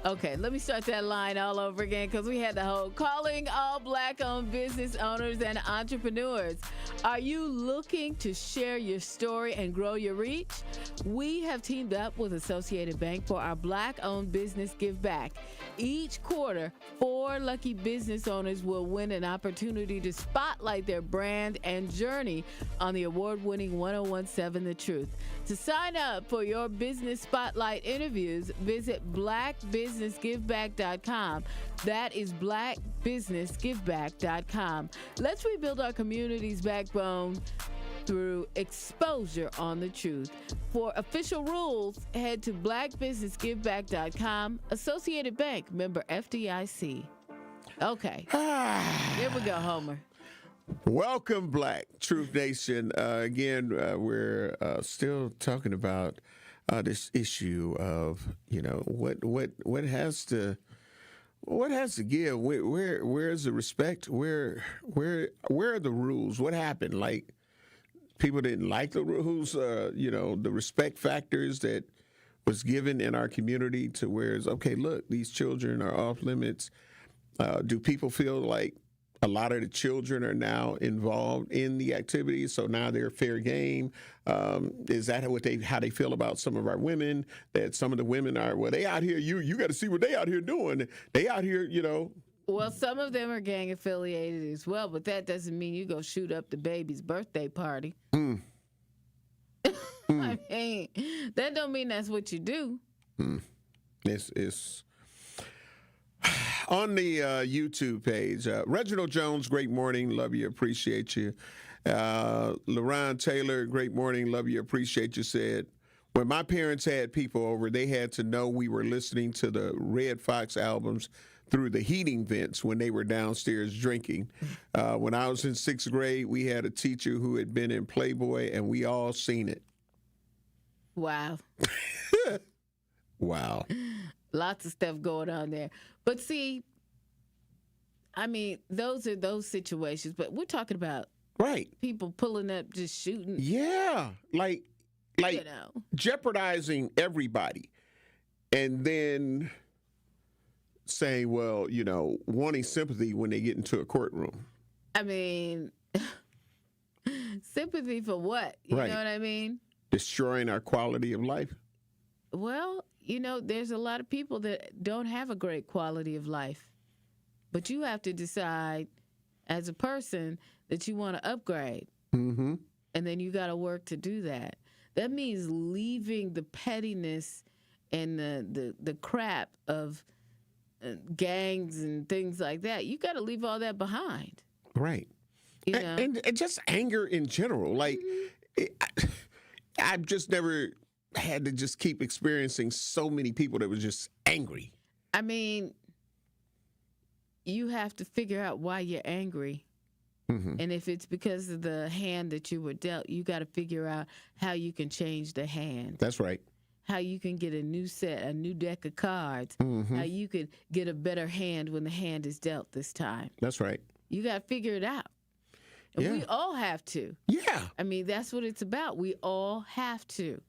Okay, let me start that line all over again because we had the whole calling all Black-owned business owners and entrepreneurs. Are you looking to share your story and grow your reach? We have teamed up with Associated Bank for our Black-owned business Give Back. Each quarter, 4 lucky business owners will win an opportunity to spotlight their brand and journey on the award-winning 101.7 The Truth. To sign up for your business spotlight interviews, visit blackbusinessgiveback.com. That is blackbusinessgiveback.com. Let's rebuild our community's backbone through exposure on the truth. For official rules, head to blackbusinessgiveback.com. Associated Bank, member FDIC. Okay. Here we go, Homer. Welcome, Black Truth Nation. Again, we're still talking about this issue of, what has to give. Where's the respect? Where are the rules? What happened? Like, people didn't like the rules. The respect factors that was given in our community to where it's okay. Look, these children are off limits. Do people feel like a lot of the children are now involved in the activities, so now they're fair game? Is that how they feel about some of our women? That some of the women are, well, they out here. You got to see what they out here doing. They out here, Well, some of them are gang affiliated as well, but that doesn't mean you go shoot up the baby's birthday party. I mean, that don't mean that's what you do. It's on the YouTube page. Reginald Jones, great morning. Love you. Appreciate you. LaRon Taylor, great morning. Love you. Appreciate you. Said, when my parents had people over, they had to know we were listening to the Red Fox albums through the heating vents when they were downstairs drinking. When I was in 6th grade, we had a teacher who had been in Playboy, and we all seen it. Wow. Wow. Lots of stuff going on there. But see, I mean, those are those situations, but we're talking about people pulling up, just shooting. Yeah. Like jeopardizing everybody. And then saying, well, wanting sympathy when they get into a courtroom. I mean, sympathy for what? You know what I mean? Destroying our quality of life. Well, there's a lot of people that don't have a great quality of life. But you have to decide as a person that you want to upgrade. Mm-hmm. And then you got to work to do that. That means leaving the pettiness and the crap of gangs and things like that. You got to leave all that behind. Right. And just anger in general. Like, I've just never had to just keep experiencing so many people that were just angry. I mean, you have to figure out why you're angry. Mm-hmm. And if it's because of the hand that you were dealt, you got to figure out how you can change the hand. That's right. How you can get a new set, a new deck of cards. Mm-hmm. How you could get a better hand when the hand is dealt this time. That's right. You got to figure it out. And we all have to. Yeah. I mean, that's what it's about. We all have to.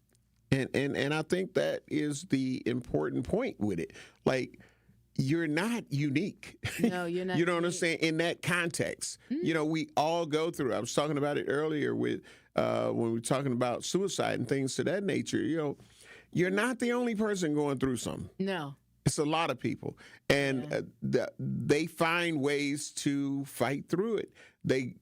And I think that is the important point with it. Like, you're not unique. No, you're not. You know what I'm saying? In that context, you know, we all go through. I was talking about it earlier with when we were talking about suicide and things to that nature. You know, you're not the only person going through something. No. It's a lot of people, and they find ways to fight through it. They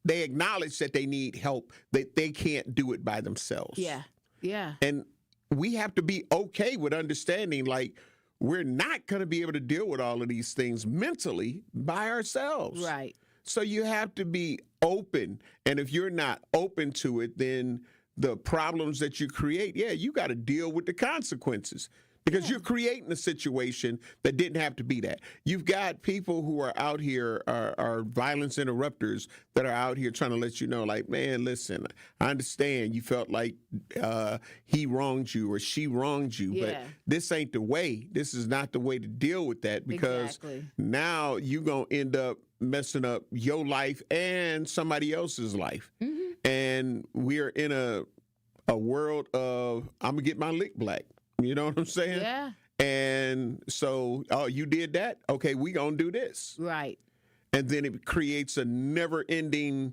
acknowledge that they need help, that they can't do it by themselves. Yeah, yeah. And we have to be okay with understanding, like, we're not going to be able to deal with all of these things mentally by ourselves. Right. So you have to be open, and if you're not open to it, then the problems that you create, you got to deal with the consequences. Because you're creating a situation that didn't have to be that. You've got people who are out here, are violence interrupters that are out here trying to let you know, like, man, listen, I understand you felt like he wronged you or she wronged you, but this ain't the way. This is not the way to deal with that, because now you're going to end up messing up your life and somebody else's life. Mm-hmm. And we're in a world of, I'm going to get my lick black. You know what I'm saying? Yeah. And so, oh, you did that? Okay, we gonna do this. Right. And then it creates a never-ending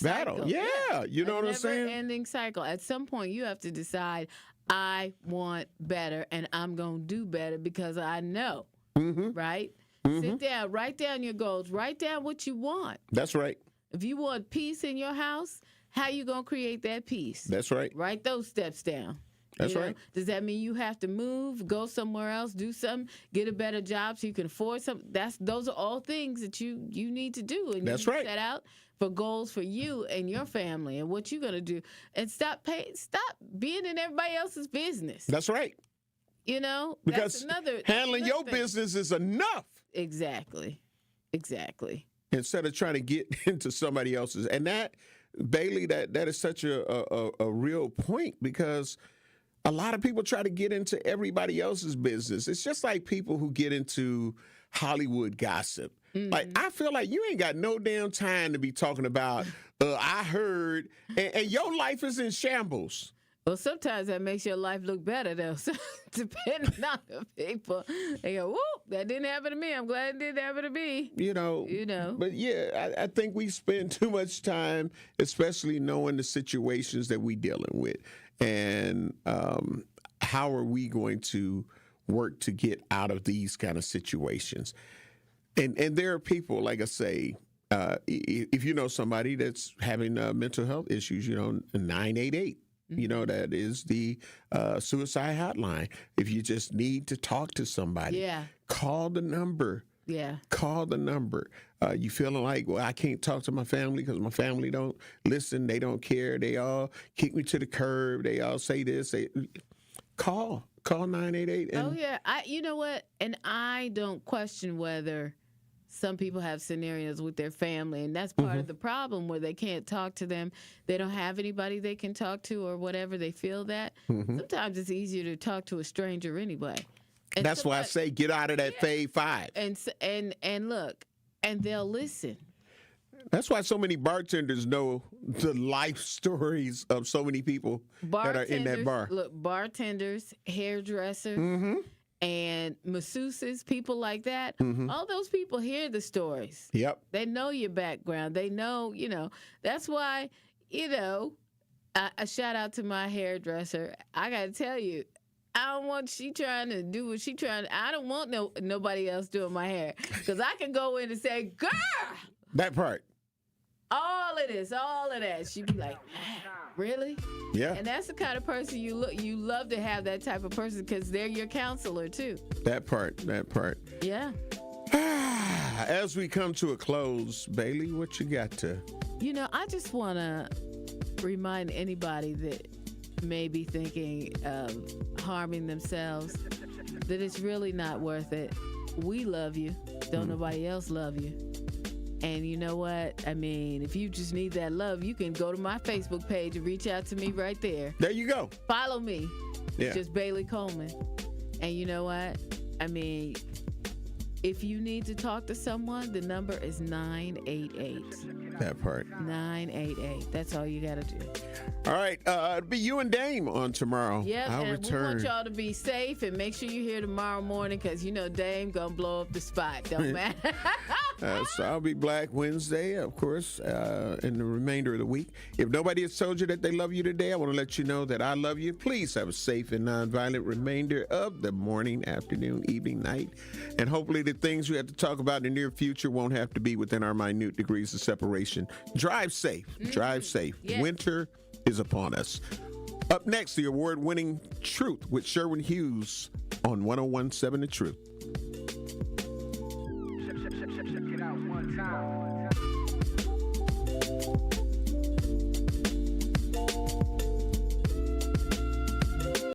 battle. Yeah, you know what I'm saying? Never-ending cycle. At some point, you have to decide, I want better, and I'm gonna do better because I know. Mm-hmm. Right? Mm-hmm. Sit down, write down your goals, write down what you want. That's right. If you want peace in your house, how you gonna create that peace? That's right. Write those steps down. That's right. Does that mean you have to move, go somewhere else, do something, get a better job so you can afford something? Those are all things that you need to do. And that's you right. Set out for goals for you and your family and what you're going to do. And stop being in everybody else's business. That's right. You know? Because handling your business is enough. Exactly. Instead of trying to get into somebody else's. And that, Bailey, that is such a real point, because a lot of people try to get into everybody else's business. It's just like people who get into Hollywood gossip. Mm-hmm. Like, I feel like you ain't got no damn time to be talking about, I heard, and your life is in shambles. Well, sometimes that makes your life look better, though. So, depending on the people, they go, whoop, that didn't happen to me. I'm glad it didn't happen to me. You know. But, yeah, I think we spend too much time, especially knowing the situations that we dealing with. And how are we going to work to get out of these kind of situations? And there are people, like I say, if you know somebody that's having mental health issues, 988. That is the suicide hotline. If you just need to talk to somebody, call the number. Yeah. Call the number. You feeling like, well, I can't talk to my family because my family don't listen. They don't care. They all kick me to the curb. They all say this. Call 988. Oh, yeah. You know what? And I don't question whether some people have scenarios with their family, and that's part of the problem, where they can't talk to them. They don't have anybody they can talk to or whatever. They feel that. Sometimes it's easier to talk to a stranger anyway. And that's why I say get out of that fave five. And look, and they'll listen. That's why so many bartenders know the life stories of so many people that are in that bar. Look, bartenders, hairdressers, and masseuses, people like that. All those people hear the stories. Yep. They know your background. They know, that's why, a shout out to my hairdresser. I got to tell you, I don't want she trying to do what she trying to. I don't want nobody else doing my hair, because I can go in and say, girl. That part. All of that. She'd be like, really? Yeah. And that's the kind of person you love to have, that type of person, because they're your counselor too. That part. Yeah. As we come to a close, Bailey, what you got to? I just want to remind anybody that may be thinking of harming themselves that it's really not worth it. We love you. Don't nobody else love you. And you know what? I mean, if you just need that love, you can go to my Facebook page and reach out to me right there. There you go. Follow me. Yeah. It's just Bailey Coleman. And you know what? I mean, if you need to talk to someone, the number is 988. That part. 988. That's all you got to do. All right. It'll be you and Dame on tomorrow. Yep, I'll and return. we want y'all to be safe and make sure you're here tomorrow morning because, Dame going to blow up the spot. Don't matter. So I'll be Black Wednesday, of course, in the remainder of the week. If nobody has told you that they love you today, I want to let you know that I love you. Please have a safe and nonviolent remainder of the morning, afternoon, evening, night. And hopefully the things we have to talk about in the near future won't have to be within our minute degrees of separation. Drive safe. Drive safe. Yes. Winter is upon us. Up next, the award-winning Truth with Sherwin Hughes on 101.7 The Truth.